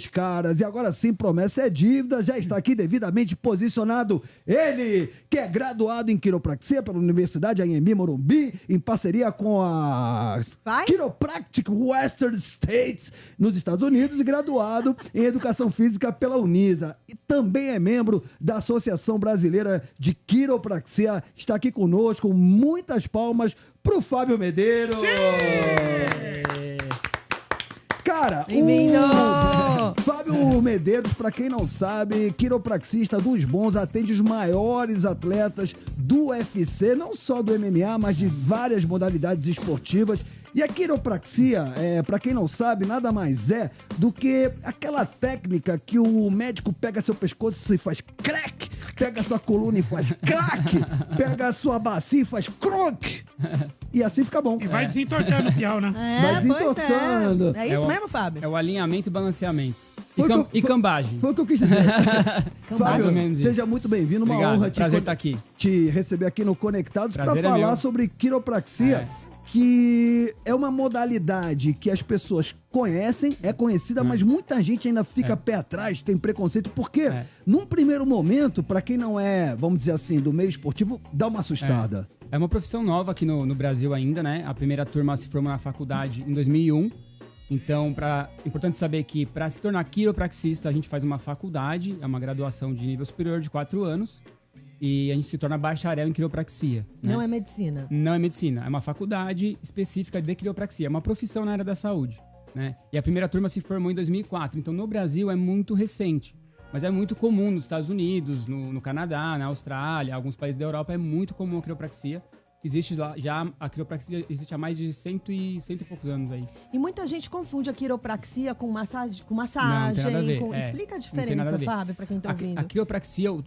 caras, e agora sim, promessa é dívida, já está aqui devidamente posicionado ele, que é graduado em quiropraxia pela Universidade AMB Morumbi, em parceria com a Chiropractic Western States, nos Estados Unidos, e graduado em Educação Física pela Unisa, e também é membro da Associação Brasileira de Quiropraxia, está aqui conosco, muitas palmas pro Fábio Medeiros! Cara, o Fábio Medeiros, pra quem não sabe, quiropraxista dos bons, atende os maiores atletas do UFC, não só do MMA, mas de várias modalidades esportivas. E a quiropraxia, pra quem não sabe, nada mais é do que aquela técnica que o médico pega seu pescoço e faz crack, pega sua coluna e faz crack, pega a sua bacia e faz croc. E assim fica bom. E vai desentortando o piau, né? Vai desentortando. É isso mesmo, Fábio? É o alinhamento e balanceamento. E cambagem. Foi o que eu quis dizer. Fábio, seja muito bem-vindo. Uma honra te receber aqui no Conectados para falar sobre quiropraxia. Que é uma modalidade que as pessoas conhecem, é conhecida, mas muita gente ainda fica pé atrás, tem preconceito, porque num primeiro momento, para quem não é, vamos dizer assim, do meio esportivo, dá uma assustada. É uma profissão nova aqui no Brasil ainda, né? A primeira turma se formou na faculdade em 2001. Então, é importante saber que para se tornar quiropraxista, a gente faz uma faculdade, é uma graduação de nível superior de 4 anos. E a gente se torna bacharel em quiropraxia. Não é medicina? Não é medicina. É uma faculdade específica de quiropraxia. É uma profissão na área da saúde, né? E a primeira turma se formou em 2004. Então, no Brasil, é muito recente. Mas é muito comum nos Estados Unidos, no Canadá, na Austrália, alguns países da Europa. É muito comum a quiropraxia. Existe lá, já a quiropraxia existe há mais de cento e poucos anos aí. E muita gente confunde a quiropraxia com massagem. Não, tem nada a ver. Explica a diferença, Fábio, para quem está ouvindo. A quiropraxia, o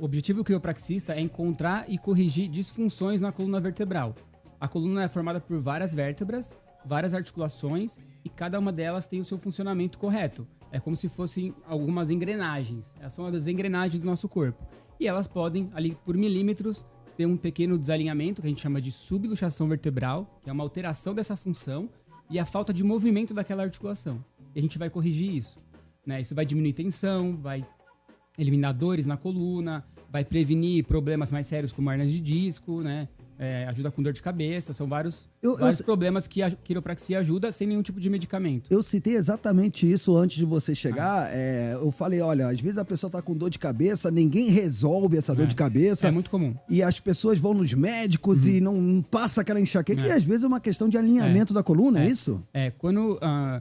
objetivo do quiropraxista é encontrar e corrigir disfunções na coluna vertebral. A coluna é formada por várias vértebras, várias articulações, e cada uma delas tem o seu funcionamento correto. É como se fossem algumas engrenagens. Essas são as engrenagens do nosso corpo. E elas podem, ali por milímetros, ter um pequeno desalinhamento, que a gente chama de subluxação vertebral, que é uma alteração dessa função, e a falta de movimento daquela articulação. E a gente vai corrigir isso, né? Isso vai diminuir tensão, vai eliminar dores na coluna, vai prevenir problemas mais sérios como hernias de disco, né? Ajuda com dor de cabeça, são vários problemas que a quiropraxia ajuda sem nenhum tipo de medicamento. Eu citei exatamente isso antes de você chegar. Eu falei, olha, às vezes a pessoa tá com dor de cabeça, ninguém resolve essa dor de cabeça. É muito comum. E as pessoas vão nos médicos e não passa aquela enxaqueca. E às vezes é uma questão de alinhamento da coluna, é isso? Quando a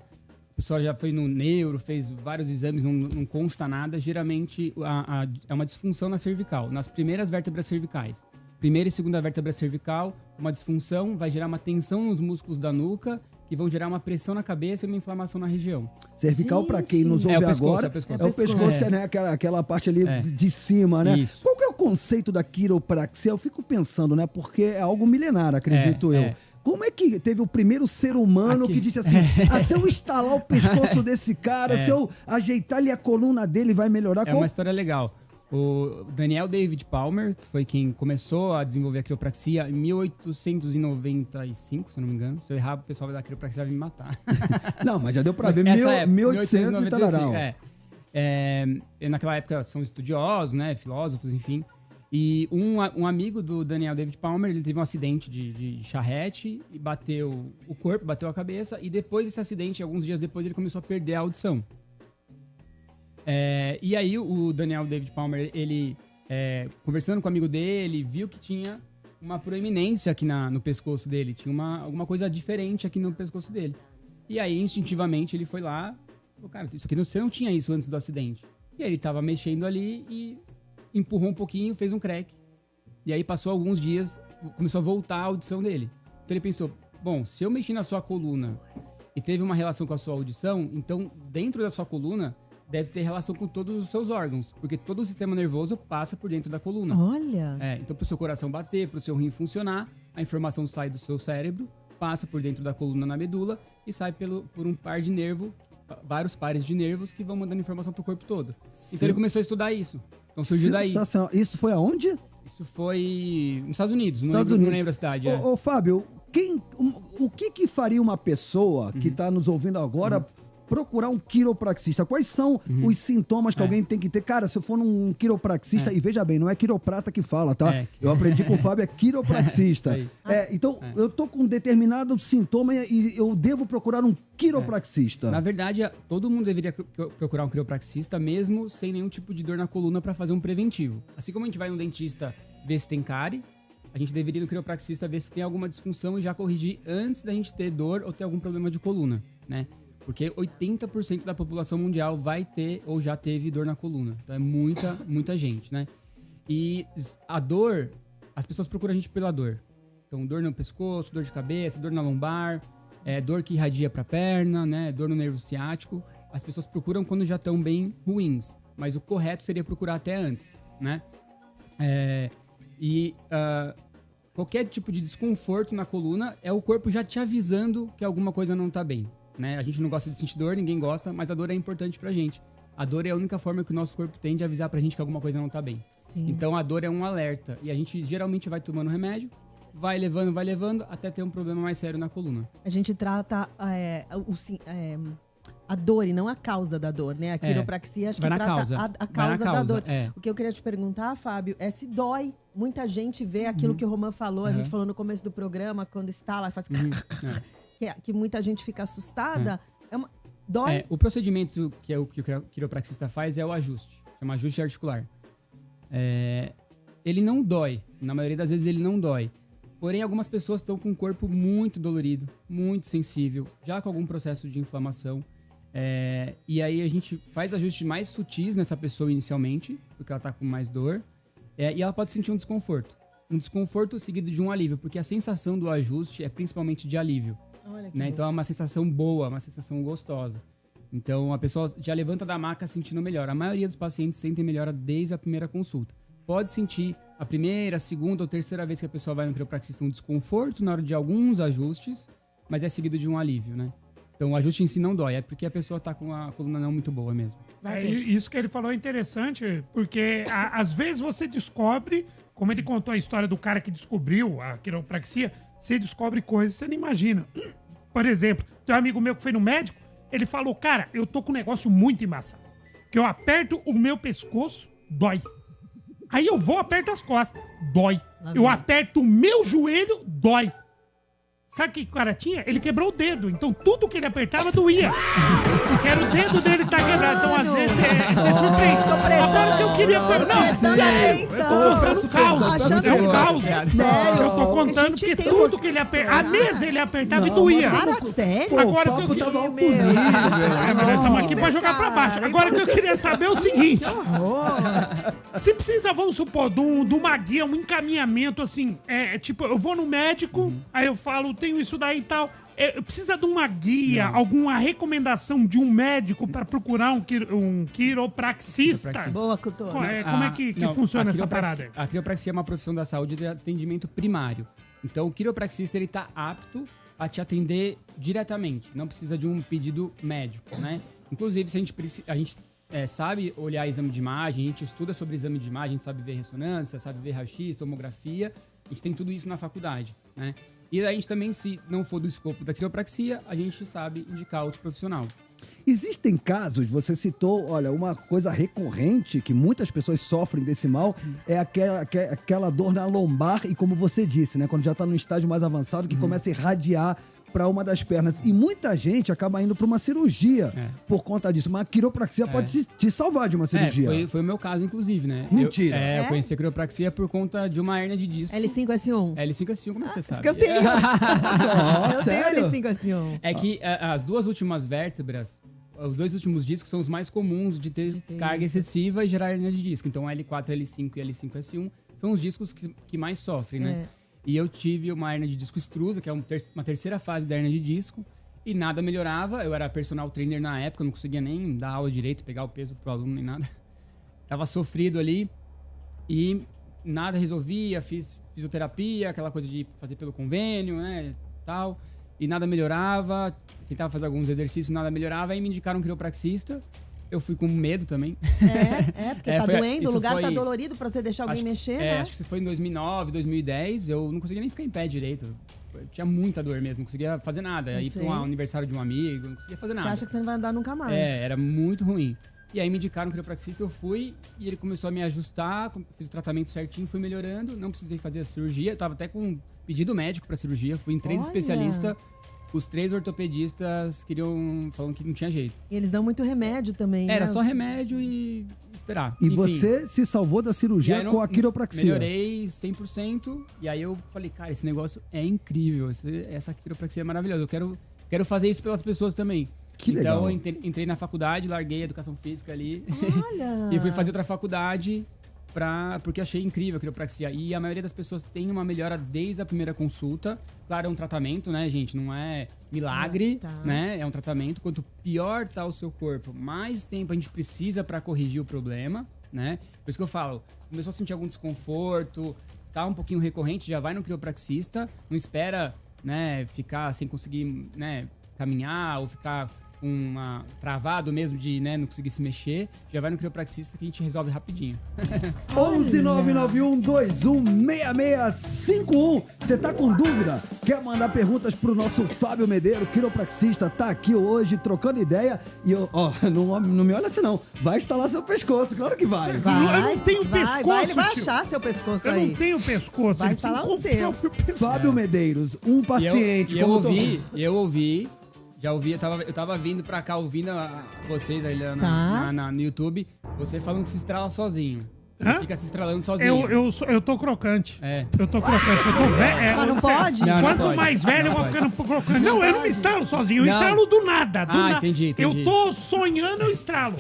pessoa já foi no neuro, fez vários exames, não consta nada, geralmente é uma disfunção na cervical, nas primeiras vértebras cervicais. Primeira e segunda vértebra cervical, uma disfunção vai gerar uma tensão nos músculos da nuca, que vão gerar uma pressão na cabeça e uma inflamação na região. Cervical, para quem nos ouve agora, é o pescoço, que é, né, aquela parte ali de cima, né? Isso. Qual que é o conceito da quiropraxia? Eu fico pensando, né? Porque é algo milenar, acredito eu. Como é que teve o primeiro ser humano que disse assim, se eu instalar o pescoço desse cara, se eu ajeitar ali a coluna dele, vai melhorar? É uma história legal. O Daniel David Palmer, que foi quem começou a desenvolver a quiropraxia em 1895, se eu não me engano. Se eu errar, o pessoal da quiropraxia vai me matar. Não, mas já deu pra ver 1800 e tararau. Naquela época são estudiosos, né, filósofos, enfim. E um amigo do Daniel David Palmer, ele teve um acidente de charrete e bateu o corpo, bateu a cabeça. E depois desse acidente, alguns dias depois, ele começou a perder a audição. E aí o Daniel David Palmer, ele conversando com o amigo dele, viu que tinha uma proeminência aqui no pescoço dele, tinha alguma coisa diferente aqui no pescoço dele. E aí, instintivamente, ele foi lá, falou, cara, isso aqui você não tinha isso antes do acidente. E aí ele tava mexendo ali e empurrou um pouquinho, fez um crack. E aí passou alguns dias, começou a voltar a audição dele. Então ele pensou, bom, se eu mexi na sua coluna e teve uma relação com a sua audição, então dentro da sua coluna deve ter relação com todos os seus órgãos, porque todo o sistema nervoso passa por dentro da coluna. Olha! Então, para o seu coração bater, para o seu rim funcionar, a informação sai do seu cérebro, passa por dentro da coluna na medula e sai por um par de nervo, vários pares de nervos que vão mandando informação para o corpo todo. Sim. Então, ele começou a estudar isso. Então, surgiu daí. Isso foi aonde? Isso foi nos Estados Unidos, não lembro a cidade. Ô, Fábio, o que faria uma pessoa que está nos ouvindo agora procurar um quiropraxista? Quais são os sintomas que alguém tem que ter? Cara, se eu for num quiropraxista, e veja bem, não é quiroprata que fala, tá? Eu aprendi com o Fábio, é quiropraxista. Então, eu tô com um determinado sintoma e eu devo procurar um quiropraxista. Na verdade, todo mundo deveria procurar um quiropraxista mesmo sem nenhum tipo de dor na coluna para fazer um preventivo. Assim como a gente vai no dentista ver se tem cárie, a gente deveria ir no quiropraxista ver se tem alguma disfunção e já corrigir antes da gente ter dor ou ter algum problema de coluna, né? Porque 80% da população mundial vai ter ou já teve dor na coluna. Então é muita gente, né? E a dor, as pessoas procuram a gente pela dor. Então dor no pescoço, dor de cabeça, dor na lombar, dor que irradia pra perna, né? Dor no nervo ciático. As pessoas procuram quando já estão bem ruins. Mas o correto seria procurar até antes, né? Qualquer tipo de desconforto na coluna é o corpo já te avisando que alguma coisa não tá bem. Né? A gente não gosta de sentir dor, ninguém gosta, mas a dor é importante pra gente. A dor é a única forma que o nosso corpo tem de avisar pra gente que alguma coisa não tá bem. Sim. Então a dor é um alerta. E a gente geralmente vai tomando remédio, vai levando, até ter um problema mais sério na coluna. A gente trata a dor e não a causa da dor, né? A quiropraxia acho que trata a causa da dor. O que eu queria te perguntar, Fábio, é se dói. Muita gente vê aquilo que o Roman falou, a gente falou no começo do programa, quando está lá, faz... Que muita gente fica assustada. Dói? O procedimento que o quiropraxista faz é o ajuste. Chama ajuste articular. Ele não dói. Na maioria das vezes ele não dói. Porém, algumas pessoas estão com o corpo muito dolorido, muito sensível, já com algum processo de inflamação. E aí a gente faz ajustes mais sutis nessa pessoa inicialmente, porque ela está com mais dor. E ela pode sentir um desconforto. Um desconforto seguido de um alívio, porque a sensação do ajuste é principalmente de alívio. Né? Então é uma sensação boa, uma sensação gostosa. Então a pessoa já levanta da maca sentindo melhor. A maioria dos pacientes sentem melhora desde a primeira consulta. Pode sentir a primeira, segunda ou terceira vez que a pessoa vai no quiropraxista um desconforto na hora de alguns ajustes, mas é seguido de um alívio, né? Então o ajuste em si não dói, é porque a pessoa tá com a coluna não muito boa mesmo. Isso que ele falou é interessante, porque às vezes você descobre, como ele contou a história do cara que descobriu a quiropraxia, você descobre coisas que você não imagina. Por exemplo, tem um amigo meu que foi no médico, ele falou, cara, eu tô com um negócio muito embaçado. Que eu aperto o meu pescoço, dói. Aí eu vou, aperto as costas, dói. Eu aperto o meu joelho, dói. Sabe o que o cara tinha? Ele quebrou o dedo. Então tudo que ele apertava doía. Porque era o dedo dele que tá quebrado. Então às vezes você surpreende. Agora se eu queria perguntar. É um caos. É um caos. Eu tô contando que tudo que ele apertava. A mesa ele apertava e doía. Cara, sério? Agora que eu queria. Estamos aqui pra jogar pra baixo. Agora que eu queria saber é o seguinte. Se precisa, vamos supor, de uma guia, um encaminhamento assim. Tipo, eu vou no médico, aí eu falo. Tenho isso daí e tal. Precisa de uma guia, alguma recomendação de um médico para procurar um quiropraxista? Boa, Couto. Como é que funciona essa parada? A quiropraxia é uma profissão da saúde de atendimento primário. Então, o quiropraxista ele tá apto a te atender diretamente. Não precisa de um pedido médico, né? Inclusive, se a gente sabe olhar exame de imagem, a gente estuda sobre exame de imagem, a gente sabe ver ressonância, sabe ver raio-x, tomografia. A gente tem tudo isso na faculdade, né? E a gente também, se não for do escopo da quiropraxia, a gente sabe indicar outro profissional. Existem casos, você citou, olha, uma coisa recorrente que muitas pessoas sofrem desse mal é aquela dor na lombar e como você disse, né? Quando já está num estágio mais avançado que começa a irradiar para uma das pernas. E muita gente acaba indo para uma cirurgia por conta disso. Mas a quiropraxia pode te salvar de uma cirurgia. Foi o meu caso, inclusive, né? Mentira. Eu conheci a quiropraxia por conta de uma hérnia de disco. L5S1? L5S1, como você sabe? Que eu tenho. Nossa, sério? Eu tenho L5S1. É que as duas últimas vértebras, os dois últimos discos são os mais comuns de ter carga excessiva e gerar hérnia de disco. Então, L4, L5 e L5S1 são os discos que mais sofrem, né? E eu tive uma hérnia de disco extrusa, que é uma terceira fase da hérnia de disco, e nada melhorava. Eu era personal trainer na época, não conseguia nem dar aula direito, pegar o peso pro aluno, nem nada. Tava sofrido ali e nada resolvia, fiz fisioterapia, aquela coisa de fazer pelo convênio, né, tal, e nada melhorava. Tentava fazer alguns exercícios, nada melhorava, aí me indicaram um quiropraxista. Eu fui com medo também. Porque tá doendo, o lugar tá dolorido pra você deixar alguém mexer, né? Acho que isso foi em 2009, 2010. Eu não conseguia nem ficar em pé direito. tinha muita dor mesmo, não conseguia fazer nada. Aí pra um aniversário de um amigo, não conseguia fazer nada. Você acha que você não vai andar nunca mais? Era muito ruim. E aí me indicaram um quiropraxista, eu fui e ele começou a me ajustar, fiz o tratamento certinho, fui melhorando, não precisei fazer a cirurgia, eu tava até com pedido médico pra cirurgia, fui em 3 especialistas, os 3 ortopedistas falando que não tinha jeito. E eles dão muito remédio também, Era só remédio e esperar. E enfim, você se salvou da cirurgia com a quiropraxia? Melhorei 100%, e aí eu falei, cara, esse negócio é incrível, essa quiropraxia é maravilhosa, eu quero fazer isso pelas pessoas também. Que legal. Então, eu entrei na faculdade, larguei a educação física ali. Olha! E fui fazer outra faculdade porque achei incrível a quiropraxia. E a maioria das pessoas tem uma melhora desde a primeira consulta. Claro, é um tratamento, né, gente? Não é milagre, né? É um tratamento. Quanto pior tá o seu corpo, mais tempo a gente precisa para corrigir o problema, né? Por isso que eu falo, começou a sentir algum desconforto, tá um pouquinho recorrente, já vai no quiropraxista. Não espera, né, ficar sem conseguir, né, caminhar ou ficar travado mesmo de, né, não conseguir se mexer, já vai no quiropraxista que a gente resolve rapidinho. 11991216651. Você tá com dúvida? Quer mandar perguntas pro nosso Fábio Medeiro, quiropraxista, tá aqui hoje trocando ideia e não me olha assim não, vai instalar seu pescoço, claro que vai. Eu não tenho pescoço, ele vai achar seu pescoço aí. Eu não tenho pescoço. Vai instalar o seu. Fábio Medeiros, um paciente. Eu ouvi, eu tava vindo pra cá ouvindo vocês aí no YouTube, você falando que se estrala sozinho. Você fica se estralando sozinho. Eu tô crocante. Eu tô crocante. Eu tô velho. Mas não pode? Quanto mais velho eu vou ficando crocante. Não, eu não me estralo sozinho. Eu estralo do nada. Entendi. Eu tô sonhando, eu estralo.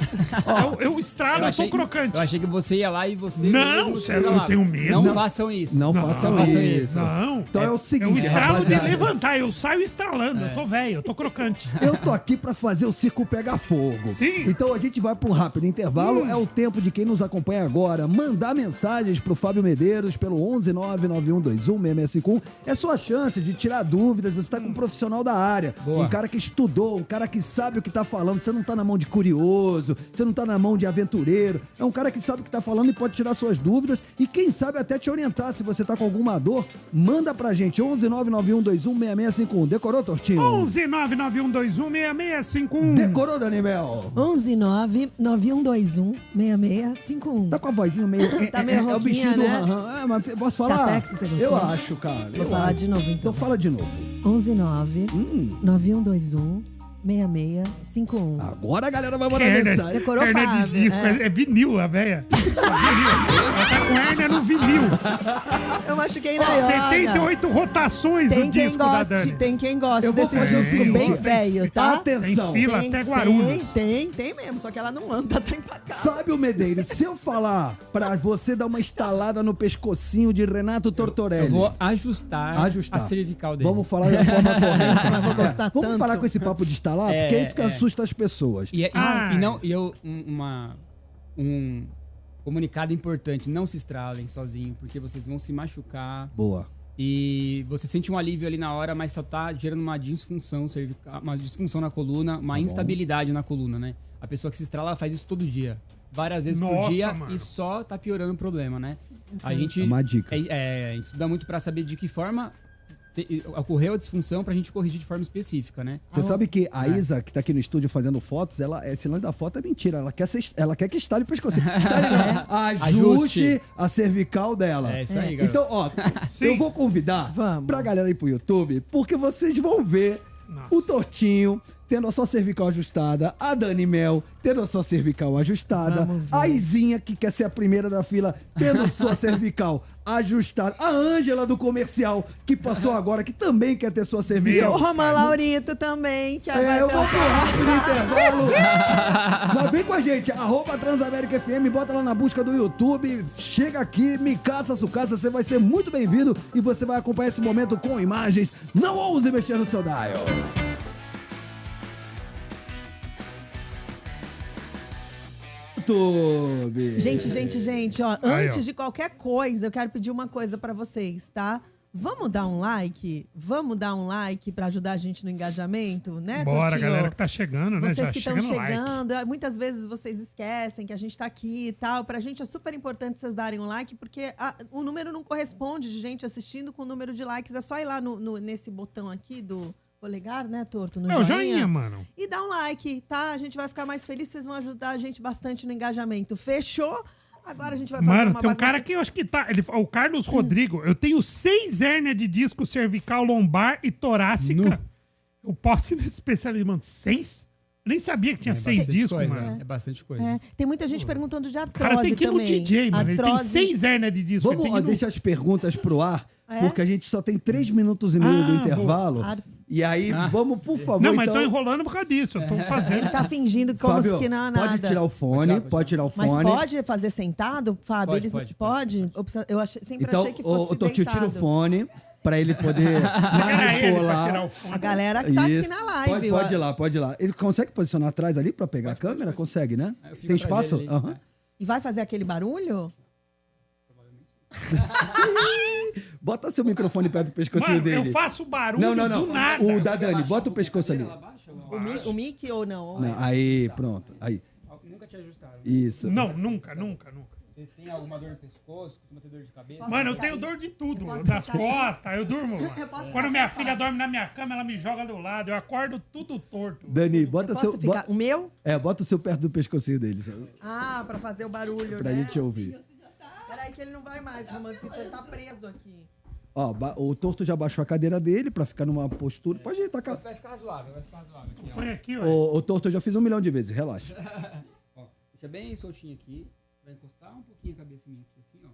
Eu estralo, eu tô crocante. Eu achei que você ia lá e você... Não, eu tenho medo. Não façam isso. Não façam isso. Não. Então é o seguinte, eu estralo de levantar. Eu saio estralando. Eu tô velho, eu tô crocante. Eu tô aqui pra fazer o circo pegar fogo. Sim. Então a gente vai pra um rápido intervalo. É o tempo de quem nos acompanha agora mandar mensagens pro Fábio Medeiros pelo 11991216651. É sua chance de tirar dúvidas. Você tá com um profissional da área. Boa. Um cara que estudou, um cara que sabe o que tá falando. Você não tá na mão de curioso, você não tá na mão de aventureiro. É um cara que sabe o que tá falando e pode tirar suas dúvidas e quem sabe até te orientar. Se você tá com alguma dor, manda pra gente. 11991216651. Decorou, Tortinho? 11991216651. Decorou, Danimel? 11991216651. Tá com a vozinha meio... Tá meio é o bichinho do né? mas posso falar? Tá sexy, você gostou? Eu acho, cara. Vou falar de novo, então. Então fala de novo. 11991216651. Agora a galera vai mandar mensagem. Decorou, Hernia Fábio. de disco, é vinil, a véia. Ela tá com hernia no vinil. Eu machuquei na yoga. 78 rotações do disco da Dani. Tem quem gosta Eu vou desse fazer o disco seguinte, bem velho, tá? Atenção. Tem fila até Guarulhos. Tem mesmo, só que ela não anda, tá empacada. Fábio Medeiros, se eu falar pra você dar uma estalada no pescocinho de Renato Tortorelli... Eu vou ajustar a cervical dele. Vamos falar da forma correta. Mas vou gostar Vamos tanto. parar com esse papo de estalar, porque é isso que assusta as pessoas. Um comunicado importante, não se estralem sozinho, porque vocês vão se machucar. Boa. E você sente um alívio ali na hora, mas só tá gerando uma disfunção cervical, uma disfunção na coluna, uma instabilidade na coluna, né? A pessoa que se estrala faz isso todo dia. Várias vezes por dia, mano. E só tá piorando o problema, né? A gente... É uma dica. A gente estuda muito pra saber de que forma ocorreu a disfunção pra gente corrigir de forma específica, né? Você sabe que a Isa, que tá aqui no estúdio fazendo fotos, esse lance da foto é mentira. Ela quer que estale o pescoço. Estale não. Ajuste a cervical dela. É isso aí, galera. Então, eu vou convidar pra galera ir pro YouTube, porque vocês vão ver o Tortinho tendo a sua cervical ajustada, a Dani Mel tendo a sua cervical ajustada, a Izinha, que quer ser a primeira da fila, tendo a sua cervical ajustada, a Ângela do comercial, que passou agora, que também quer ter sua cervical. O Romão Laurito também, que eu vou pro rápido intervalo. Mas vem com a gente, @Transamérica FM, bota lá na busca do YouTube, chega aqui, me caça, sucaça, você vai ser muito bem-vindo e você vai acompanhar esse momento com imagens. Não ouse mexer no seu dial. Gente, ó, antes de qualquer coisa, eu quero pedir uma coisa pra vocês, tá? Vamos dar um like? Vamos dar um like para ajudar a gente no engajamento, né, Bora, Tortinho? galera que tá chegando, né? Vocês já que estão chegando, muitas vezes vocês esquecem que a gente tá aqui e tal. Pra gente é super importante vocês darem um like, porque o número não corresponde de gente assistindo com o número de likes. É só ir lá nesse botão aqui do polegar, né, Torto? No joinha, mano. E dá um like, tá? A gente vai ficar mais feliz, vocês vão ajudar a gente bastante no engajamento. Fechou? Agora a gente vai fazer Mano, tem um cara que eu acho que tá... o Carlos Rodrigo, eu tenho 6 hérnias de disco cervical, lombar e torácica. Eu posso ir nesse especialista, mano. 6? Eu nem sabia que tinha 6 discos, coisa, mano. É bastante coisa. Tem muita gente perguntando de artrose. O cara tem que ir no também. DJ, mano. Artrose... Ele tem 6 hérnias de disco. Vamos deixar as perguntas pro ar, porque a gente só tem 3 minutos e meio do intervalo. E aí, vamos, por favor, não, mas tô enrolando por causa disso. Eu tô fazendo. Ele tá fingindo como Fábio, que não é nada. pode tirar o fone, pode tirar o fone. Mas pode fazer sentado, Fábio? Pode? Eu sempre achei que fosse Tortinho, tira o fone pra ele poder manipular. A galera que tá aqui na live. Pode ir lá. Ele consegue posicionar atrás ali pra pegar a câmera? Consegue, né? Tem espaço? Uhum. E vai fazer aquele barulho? Bota seu microfone perto do pescocinho dele. Eu faço barulho do nada. O da Dani, bota o pescoço ali. O mic ou não? Aí, pronto. Aí. Nunca te ajustaram. Isso. Não, nunca. Você tem alguma dor no pescoço? Costuma ter dor de cabeça? Mano, eu tenho dor de tudo. Das costas, eu durmo. Quando minha filha dorme na minha cama, ela me joga do lado. Eu acordo tudo torto. Dani, bota seu... O meu? Bota o seu perto do pescocinho dele. Pra fazer o barulho, pra gente ouvir. Peraí que ele não vai mais, Romancito. Ele tá preso aqui. Ó, o Torto já baixou a cadeira dele pra ficar numa postura. Pode tacar. Vai ficar razoável, Aqui, põe aqui, ó. O Torto eu já fiz 1 milhão de vezes, relaxa. Ó, deixa bem soltinho aqui. Vai encostar um pouquinho a cabeça minha aqui, assim, ó.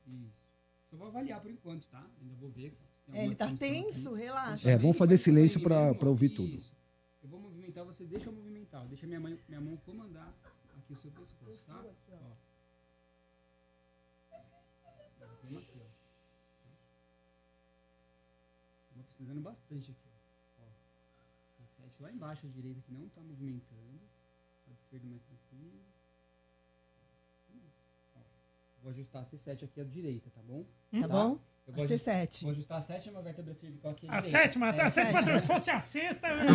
Isso. Só vou avaliar por enquanto, tá? Ainda vou ver. Ele tá tenso, aqui. Relaxa. Vamos fazer silêncio pra ouvir tudo. Isso. Eu vou movimentar, você deixa eu movimentar. Deixa minha mão comandar aqui o seu pescoço, tá? Ó. Vamos aqui, ó. Tô precisando bastante aqui, ó. Reset lá embaixo à direita que não tá movimentando. A esquerda mais tranquilo. Ó, vou ajustar a C7 aqui à direita, tá bom? Tá bom? A C7. Vou ajustar a 7ª vértebra cervical aqui à direita. A sétima, se fosse a sexta, eu ia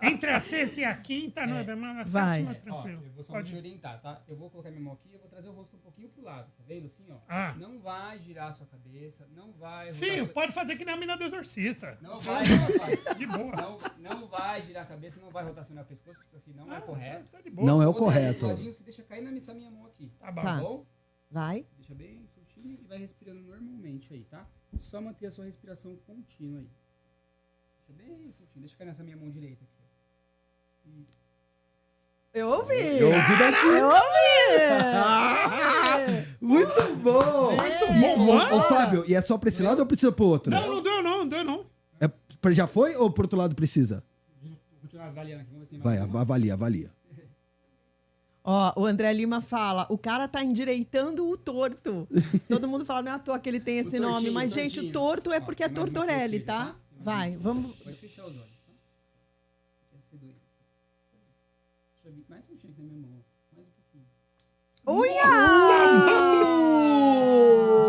entre a sexta e a quinta, a sétima, tranquilo. Eu vou só te orientar, tá? Eu vou colocar minha mão aqui e eu vou trazer o rosto um pouquinho pro lado, tá vendo? Assim, ó. Não vai girar a sua cabeça, não vai... Filho, pode fazer que nem a mina do exorcista. Não vai. De boa. Não vai girar a cabeça, não vai rotacionar o pescoço, isso aqui não é correto. Tá de boa. Não é o correto. Você deixa cair nessa minha mão aqui. Tá bom? Vai. Deixa bem soltinho e vai respirando normalmente aí, tá? Só manter a sua respiração contínua aí. Deixa bem soltinho. Deixa cair nessa minha mão direita aqui. Eu ouvi! Eu ouvi daqui! Eu ouvi! Muito bom! Muito bom! Ô, Fábio, e é só pra esse lado ou precisa pro outro? Não deu não. Já foi ou pro outro lado precisa? Vou continuar avaliando aqui. Vamos ver se tem Vai, avalia. Ó, o André Lima fala, o cara tá endireitando o torto. Todo mundo fala, não é à toa que ele tem esse nome. Mas, gente, o torto é porque é Tortorelli, tá? Vai, vamos... Pode fechar os olhos, tá? Deixa eu vir mais um pouquinho aqui na minha mão. Mais um pouquinho. Uia!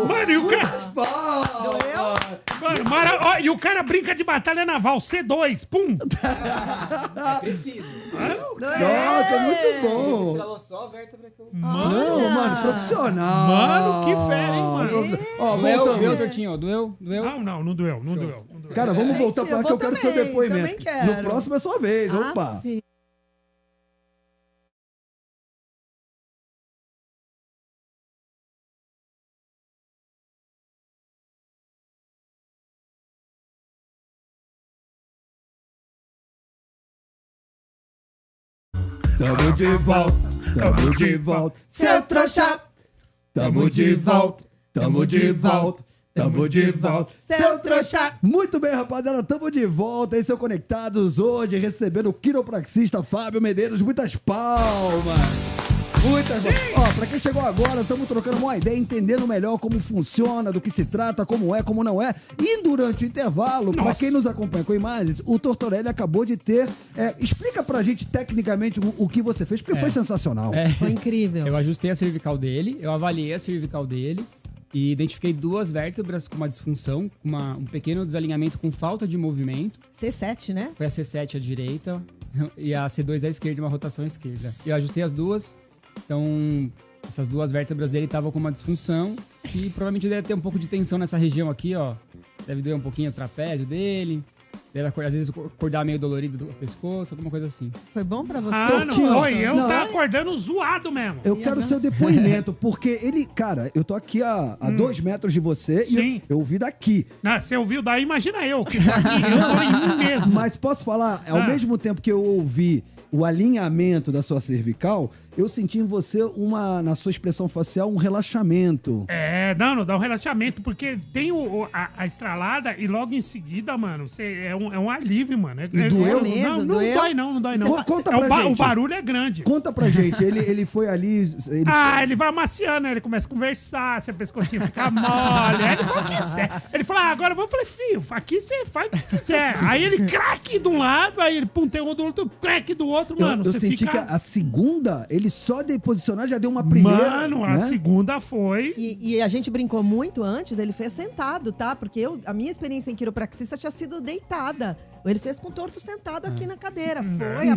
Mano, e o cara... Doeu? Mano, e o cara brinca de batalha naval. C2, pum! É preciso. Nossa, muito bom! Estralou só a vértebra que eu... Mano, profissional! Mano, que fera, hein, mano? Ó, doeu, Tortinho? Doeu? Não doeu. Cara, vamos voltar pra lá que eu quero seu depoimento. Quero. No próximo é sua vez, opa! Tamo de volta, seu trouxa! Tamo de volta, seu trouxa! Muito bem, rapaziada, tamo de volta, esse é o Conectados, hoje recebendo o quiropraxista Fábio Medeiros, muitas palmas! Ó, pra quem chegou agora, estamos trocando uma ideia, entendendo melhor como funciona, do que se trata, como é, como não é. E durante o intervalo, pra quem nos acompanha com imagens, o Tortorelli acabou de ter... explica pra gente tecnicamente o que você fez, porque foi sensacional. Foi incrível. Eu ajustei a cervical dele, eu avaliei a cervical dele, E identifiquei 2 vértebras com uma disfunção, com um pequeno desalinhamento com falta de movimento. C7, né? Foi a C7 à direita e a C2 à esquerda, uma rotação à esquerda. Eu ajustei as duas, então essas 2 vértebras dele estavam com uma disfunção e provavelmente deve ter um pouco de tensão nessa região aqui, ó. Deve doer um pouquinho o trapézio dele. Deve, às vezes, acordar meio dolorido do pescoço, alguma coisa assim. Foi bom pra você? Não foi. Eu tava acordando zoado mesmo. Eu quero seu depoimento, porque ele... Cara, eu tô aqui a 2 metros de você e eu ouvi daqui. Não, você ouviu daí, imagina eu, que tô aqui, eu tô em mim mesmo. Mas posso falar, ao mesmo tempo que eu ouvi o alinhamento da sua cervical, eu senti em você na sua expressão facial, um relaxamento. Não dá um relaxamento, porque tem a estralada e logo em seguida, mano, é um alívio, mano. E doeu mesmo? Não dói não. Conta pra gente. O barulho é grande. Conta pra gente, ele foi ali... Ele vai amaciando, ele começa a conversar, seu pescocinho fica mole, aí ele fala o que quiser. Ele fala, agora vamos, eu falei, filho, aqui você faz o que quiser. Aí ele craque de um lado, aí ele tem um do outro, craque do outro, mano. Eu senti que a segunda, ele só de posicionar já deu uma primeira... Mano, né? A segunda foi... E a gente brincou muito antes, ele fez sentado, tá? Porque a minha experiência em quiropraxista tinha sido deitada. Ele fez com torto sentado aqui na cadeira. Foi,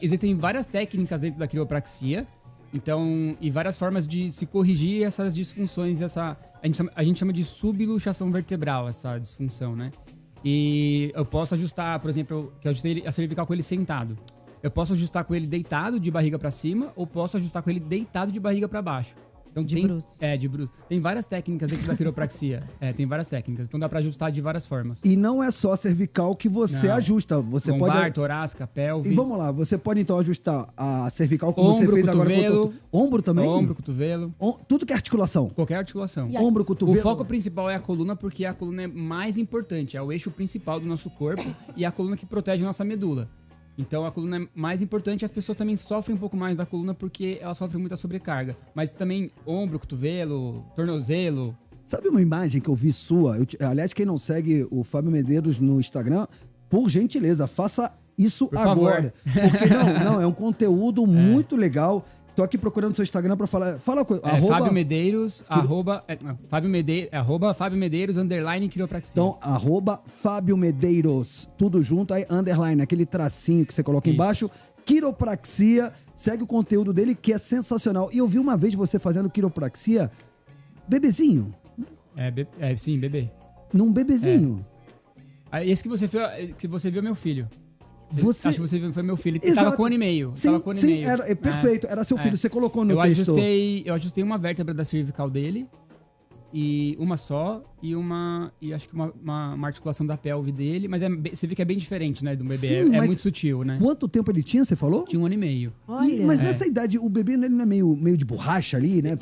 Existem várias técnicas dentro da quiropraxia. Então, e várias formas de se corrigir essas disfunções. A gente chama de subluxação vertebral, essa disfunção, né? E eu posso ajustar, por exemplo, que eu ajustei a cervical com ele sentado. Eu posso ajustar com ele deitado de barriga pra cima ou posso ajustar com ele deitado de barriga pra baixo. Então de bruços. De bruços. Tem várias técnicas dentro da quiropraxia. Tem várias técnicas. Então dá pra ajustar de várias formas. E não é só a cervical que você ajusta. Você lombar, torácica, pelve. E vamos lá, você pode então ajustar a cervical como ombro, você fez cotovelo, agora com o ombro também? Ombro, cotovelo. Tudo que é articulação. Qualquer articulação. Ombro, cotovelo. O foco principal é a coluna, porque a coluna é mais importante. É o eixo principal do nosso corpo e a coluna que protege a nossa medula. Então a coluna é mais importante, as pessoas também sofrem um pouco mais da coluna porque elas sofrem muita sobrecarga. Mas também ombro, cotovelo, tornozelo. Sabe uma imagem que eu vi sua? Aliás, quem não segue o Fábio Medeiros no Instagram, por gentileza, faça isso por agora. Favor. Porque é um conteúdo muito legal. Tô aqui procurando seu Instagram pra falar. Fala coisa. Fábio Medeiros, Fábio Medeiros, _ quiropraxia. Então, @Fábio Medeiros, tudo junto, aí, _ aquele tracinho que você coloca embaixo. Quiropraxia, segue o conteúdo dele, que é sensacional. E eu vi uma vez você fazendo quiropraxia, bebezinho. Sim, bebê. Num bebezinho. Esse que você viu é meu filho. Acho que você viu, foi meu filho. Ele tava com 1 ano e meio. Sim, perfeito. Era seu filho. Você colocou no texto. Eu ajustei uma vértebra da cervical dele. E uma só. E acho que uma articulação da pelve dele. Mas você vê que é bem diferente, né? Do bebê. Sim, é muito sutil, né? Quanto tempo ele tinha, você falou? Tinha 1 ano e meio. Mas nessa idade, o bebê ele não é meio de borracha ali, né?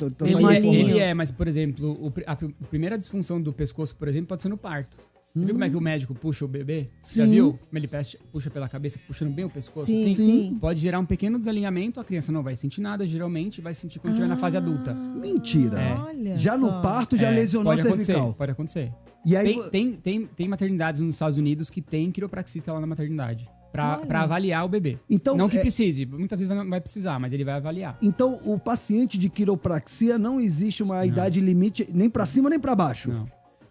Mas, por exemplo, a primeira disfunção do pescoço, por exemplo, pode ser no parto. Você viu como é que o médico puxa o bebê? Sim. Já viu? Como ele puxa pela cabeça, puxando bem o pescoço? Sim. Pode gerar um pequeno desalinhamento, a criança não vai sentir nada, geralmente vai sentir quando estiver na fase adulta. Mentira. Olha já só. No parto já lesionou a cervical. Pode acontecer. E aí, tem maternidades nos Estados Unidos que tem quiropraxista lá na maternidade. Pra avaliar o bebê. Então, não que precise, muitas vezes não vai precisar, mas ele vai avaliar. Então, o paciente de quiropraxia não existe uma idade limite nem pra cima nem pra baixo? Não.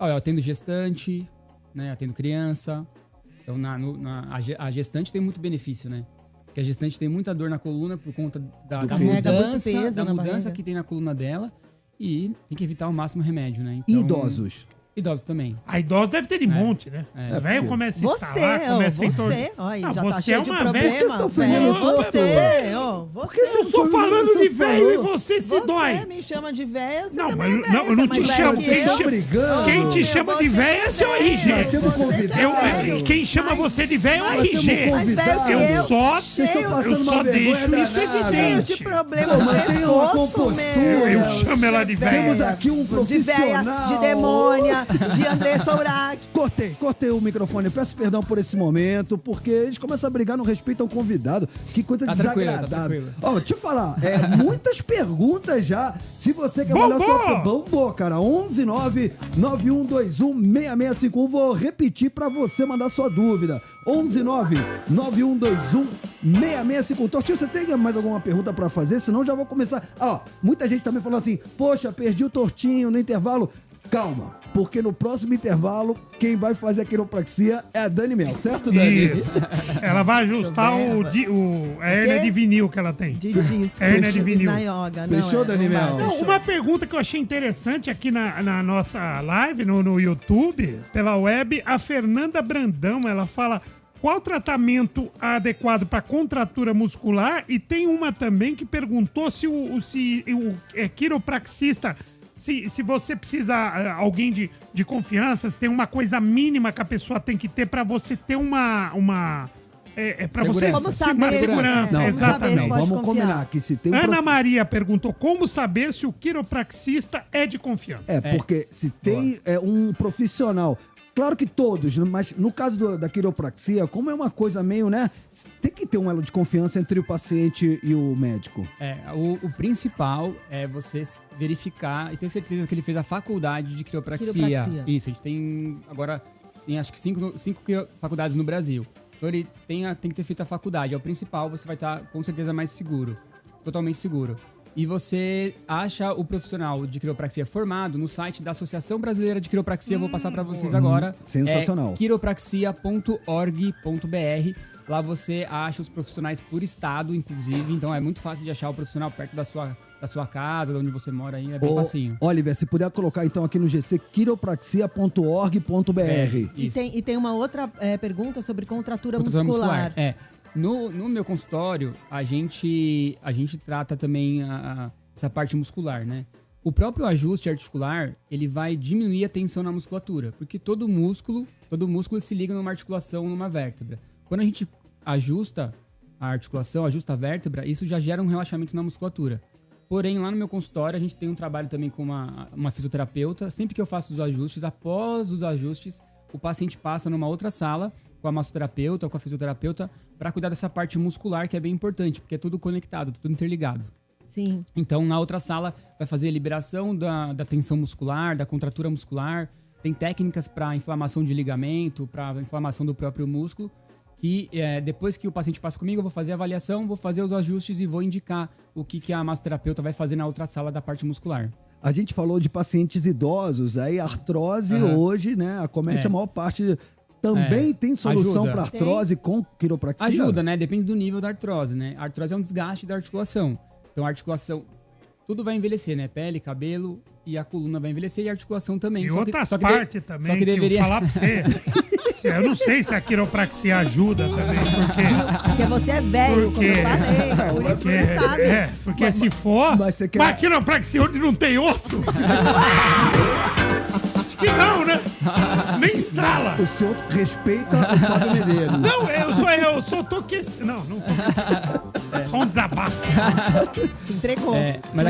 Eu atendo gestante, né? Atendo criança. Então, a gestante tem muito benefício, né? Porque a gestante tem muita dor na coluna por conta da mudança que tem na coluna dela. E tem que evitar ao máximo remédio, né? Então, e idosos? Idosos também. A idosa deve ter de monte, né? Os velhos começam a instalar, começam a entortar. Olha, já tá cheio de problema. Por que você ofendendo todo? Por que você tô falando de velho e você se dói? Você me chama de velho, você não, também é velho. Não, eu não te chamo. Quem te chama de velho é seu RG. Quem chama você de velho é o RG. Eu só deixo isso evidente. De problema no pescoço, compostura. Eu chamo ela de velho. Temos aqui um profissional. De demônia. de Andressa Urach. Cortei o microfone. Peço perdão por esse momento, porque eles começam a brigar, não respeitam o convidado. Que coisa desagradável. Ó, deixa eu falar. Muitas perguntas já. Se você quer mandar sua... Bombou, cara. 119-9121-6651. Vou repetir pra você mandar sua dúvida. 119-9121-6651. Tortinho, você tem mais alguma pergunta pra fazer? Senão já vou começar. Ó, muita gente também falou assim, poxa, perdi o Tortinho no intervalo. Calma, porque no próximo intervalo, quem vai fazer a quiropraxia é a Dani Mel, certo, Dani? Isso. Ela vai ajustar a hérnia de vinil que ela tem. De disco. Hérnia de vinil. Fechou, Dani Mel? Uma pergunta que eu achei interessante aqui na nossa live, no YouTube, pela web, a Fernanda Brandão, ela fala... Qual tratamento adequado para contratura muscular? E tem uma também que perguntou se o quiropraxista, se você precisa, alguém de confiança, se tem uma coisa mínima que a pessoa tem que ter para você ter uma para você como saber, uma segurança. Não, exatamente. Não, vamos combinar que se tem Ana Maria perguntou como saber se o quiropraxista é de confiança. Porque se tem um profissional... Claro que todos, mas no caso da quiropraxia, como é uma coisa meio, né? Tem que ter um elo de confiança entre o paciente e o médico. O principal é você verificar e ter certeza que ele fez a faculdade de quiropraxia. Isso, a gente tem agora, acho que cinco faculdades no Brasil. Então ele tem que ter feito a faculdade. É o principal, você vai estar com certeza mais seguro, totalmente seguro. E você acha o profissional de quiropraxia formado no site da Associação Brasileira de Quiropraxia. Eu vou passar para vocês agora. Sensacional. quiropraxia.org.br. Lá você acha os profissionais por estado, inclusive. Então é muito fácil de achar o profissional perto da sua casa, de onde você mora aí. É bem facinho. Oliver, se puder colocar então aqui no GC, quiropraxia.org.br. E tem uma outra pergunta sobre contratura muscular. No meu consultório, a gente trata também essa parte muscular, né? O próprio ajuste articular, ele vai diminuir a tensão na musculatura, porque todo músculo se liga numa articulação, numa vértebra. Quando a gente ajusta a articulação, ajusta a vértebra, isso já gera um relaxamento na musculatura. Porém, lá no meu consultório, a gente tem um trabalho também com uma fisioterapeuta. Sempre que eu faço os ajustes, após os ajustes, o paciente passa numa outra sala com a massoterapeuta ou com a fisioterapeuta para cuidar dessa parte muscular, que é bem importante, porque é tudo conectado, tudo interligado. Sim. Então, na outra sala, vai fazer a liberação da tensão muscular, da contratura muscular. Tem técnicas para inflamação de ligamento, para inflamação do próprio músculo, que depois que o paciente passa comigo, eu vou fazer a avaliação, vou fazer os ajustes e vou indicar o que a massoterapeuta vai fazer na outra sala da parte muscular. A gente falou de pacientes idosos, aí a artrose hoje, né, acomete a maior parte... Também tem solução para artrose com quiropraxia? Ajuda, né? Depende do nível da artrose, né? A artrose é um desgaste da articulação. Então a articulação, tudo vai envelhecer, né? Pele, cabelo e a coluna vai envelhecer e a articulação também. E outras partes também, só que deveria... eu vou falar pra você. Eu não sei se a quiropraxia ajuda também, porque você é velho, como eu falei. Por isso que você sabe. Porque se for... Mas a quiropraxia onde não tem osso... Que não, né? Nem estrala. O senhor respeita o Fábio Medeiros. Não, eu só tô questionando. Não, só um desabafo. Se entregou. Mas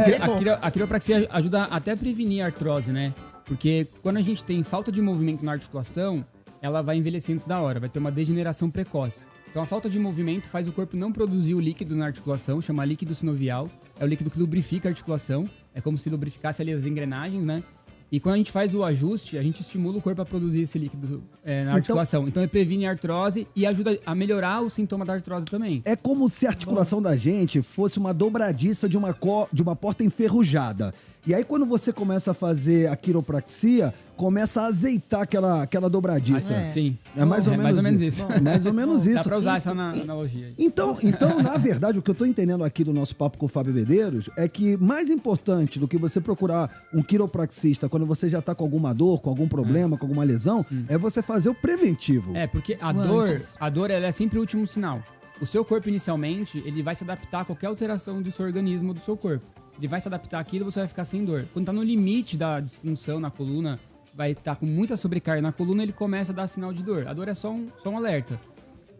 a quiropraxia ajuda até a prevenir a artrose, né? Porque quando a gente tem falta de movimento na articulação, ela vai envelhecer antes da hora, vai ter uma degeneração precoce. Então a falta de movimento faz o corpo não produzir o líquido na articulação, chama líquido sinovial. É o líquido que lubrifica a articulação. É como se lubrificasse ali as engrenagens, né? E quando a gente faz o ajuste, a gente estimula o corpo a produzir esse líquido na articulação. Então, ele previne a artrose e ajuda a melhorar o sintoma da artrose também. É como se a articulação da gente fosse uma dobradiça de uma porta enferrujada. E aí, quando você começa a fazer a quiropraxia, começa a azeitar aquela dobradiça. Sim. É mais ou menos isso. Mais ou menos isso. Dá pra usar essa analogia. Então, na verdade, o que eu tô entendendo aqui do nosso papo com o Fábio Medeiros é que mais importante do que você procurar um quiropraxista quando você já tá com alguma dor, com algum problema, com alguma lesão, é você fazer o preventivo. Porque a dor ela é sempre o último sinal. O seu corpo, inicialmente, ele vai se adaptar a qualquer alteração do seu organismo, do seu corpo. Ele vai se adaptar àquilo e você vai ficar sem dor. Quando tá no limite da disfunção na coluna, vai estar com muita sobrecarga na coluna, ele começa a dar sinal de dor. A dor é só um alerta.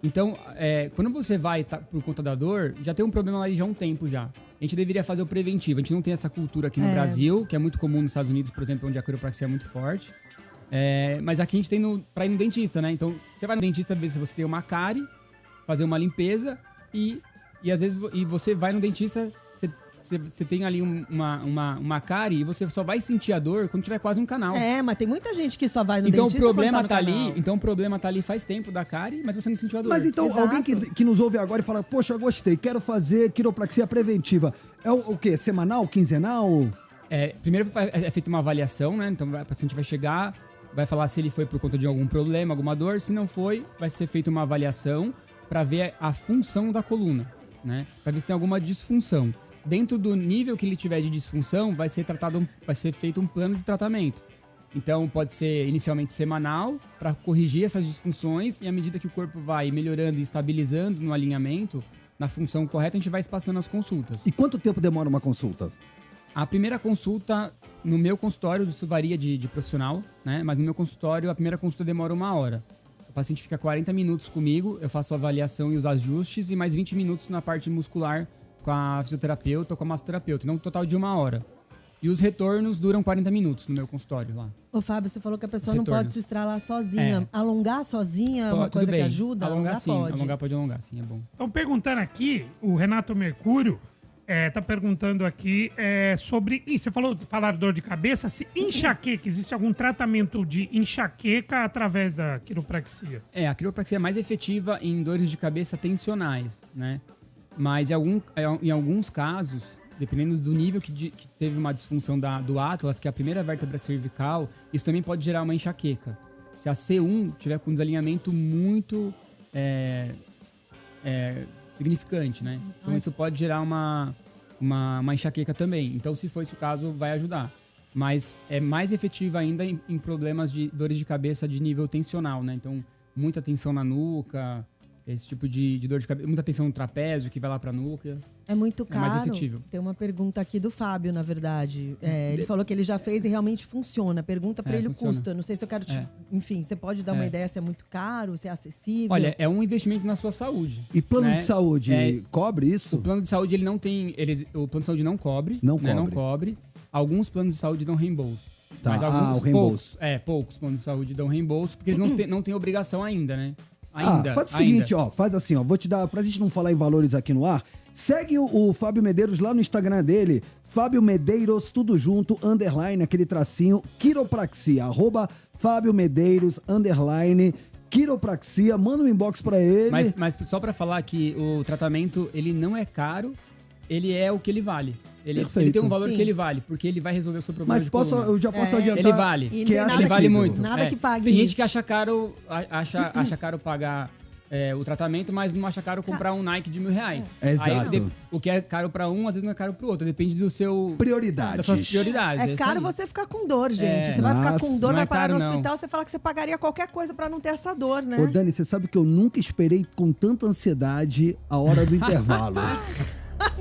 Então, quando você vai por conta da dor, já tem um problema lá já há um tempo já. A gente deveria fazer o preventivo. A gente não tem essa cultura aqui no Brasil, que é muito comum nos Estados Unidos, por exemplo, onde a quiropraxia é muito forte. Mas aqui a gente tem pra ir no dentista, né? Então, você vai no dentista ver se você tem uma cárie, fazer uma limpeza e às vezes você vai no dentista, você tem ali uma cárie e você só vai sentir a dor quando tiver quase um canal. Mas tem muita gente que só vai no dentista o problema tá ali. Então o problema tá ali faz tempo da cárie, mas você não sentiu a dor. Mas então, Exato. alguém que nos ouve agora e fala, poxa, eu gostei, quero fazer quiropraxia preventiva. É o quê? Semanal? Quinzenal? Primeiro é feita uma avaliação, né? Então o paciente vai chegar, vai falar se ele foi por conta de algum problema, alguma dor. Se não foi, vai ser feita uma avaliação para ver a função da coluna, né? Para ver se tem alguma disfunção. Dentro do nível que ele tiver de disfunção, vai ser feito um plano de tratamento. Então, pode ser inicialmente semanal, para corrigir essas disfunções, e à medida que o corpo vai melhorando e estabilizando no alinhamento, na função correta, a gente vai espaçando as consultas. E quanto tempo demora uma consulta? A primeira consulta, no meu consultório, isso varia de profissional, né? Mas no meu consultório, a primeira consulta demora 1 hora. O paciente fica 40 minutos comigo, eu faço a avaliação e os ajustes, e mais 20 minutos na parte muscular, com a fisioterapeuta ou com a massoterapeuta. Então, um total de 1 hora. E os retornos duram 40 minutos no meu consultório lá. Ô, Fábio, você falou que a pessoa não pode se estralar sozinha. Alongar sozinha é uma coisa que ajuda? Alongar sim, pode alongar sim, é bom. Estão perguntando aqui, o Renato Mercúrio tá perguntando aqui sobre... você falaram dor de cabeça, se enxaqueca, existe algum tratamento de enxaqueca através da quiropraxia? A quiropraxia é mais efetiva em dores de cabeça tensionais, né? Mas em alguns casos, dependendo do nível que teve uma disfunção do Atlas, que é a primeira vértebra cervical, isso também pode gerar uma enxaqueca. Se a C1 tiver com um desalinhamento muito significante, né? Então isso pode gerar uma enxaqueca também. Então, se for esse o caso, vai ajudar. Mas é mais efetiva ainda em problemas de dores de cabeça de nível tensional, né? Então, muita tensão na nuca... Esse tipo de dor de cabeça, muita tensão no trapézio, que vai lá pra nuca. É muito caro. É mais efetivo. Tem uma pergunta aqui do Fábio, na verdade. Ele falou que ele já fez e realmente funciona. Pergunta pra ele funciona. O custo. Não sei se eu quero... Enfim, você pode dar uma ideia se é muito caro, se é acessível? Olha, é um investimento na sua saúde. E plano de saúde cobre isso? O plano de saúde, ele não tem... o plano de saúde não cobre. Não cobre. Alguns planos de saúde dão reembolso. Tá, mas alguns, o reembolso. Poucos planos de saúde dão reembolso, porque eles não têm obrigação ainda, né? Faz o seguinte, faz assim, vou te dar, pra gente não falar em valores aqui no ar, segue o Fábio Medeiros lá no Instagram dele, Fábio Medeiros, tudo junto, _ aquele tracinho, quiropraxia, @Fábio Medeiros, _ quiropraxia, manda um inbox pra ele. Mas só pra falar que o tratamento, ele não é caro, ele é o que ele vale. Ele tem um valor que ele vale, porque ele vai resolver o seu problema de coluna. Eu já posso adiantar. Ele vale. Ele vale muito. Nada que pague. Tem gente que acha caro pagar o tratamento, mas não acha caro comprar um Nike de R$1.000. Exato. Aí, o que é caro pra um, às vezes não é caro pro outro. Depende do seu... Prioridades. Das suas prioridades. É caro você ficar com dor, gente. Você vai ficar com dor, vai parar no hospital, você fala que você pagaria qualquer coisa pra não ter essa dor, né? Ô, Dani, você sabe que eu nunca esperei com tanta ansiedade a hora do intervalo.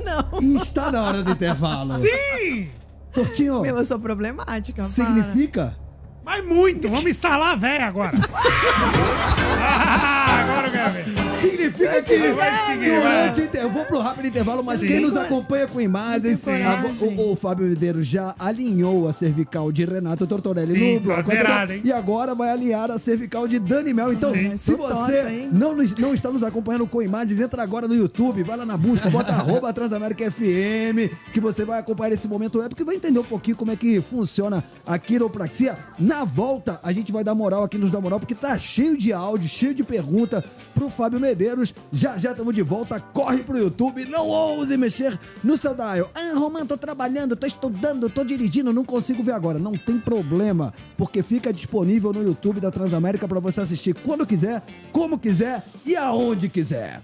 Não. E está na hora do intervalo. Sim! Tortinho. Eu sou problemática. Significa? Mas muito. Vamos instalar a véia agora. Agora eu quero ver. Significa que durante eu vou pro rápido intervalo, mas quem nos acompanha com imagens, o Fábio Medeiros já alinhou a cervical de Renato Tortorelli no bloco zerado, hein? E agora vai alinhar a cervical de Dani Mel. Então, se você não está nos acompanhando com imagens, entra agora no YouTube, vai lá na busca, bota @Transamérica FM, que você vai acompanhar esse momento épico e vai entender um pouquinho como é que funciona a quiropraxia. Na volta, a gente vai dar moral aqui, nos dá moral, porque tá cheio de áudio, cheio de pergunta pro Fábio Medeiros. Já estamos de volta, corre pro YouTube, não ouse mexer no seu dial. Romano, tô trabalhando, tô estudando, tô dirigindo, não consigo ver agora. Não tem problema, porque fica disponível no YouTube da Transamérica para você assistir quando quiser, como quiser e aonde quiser.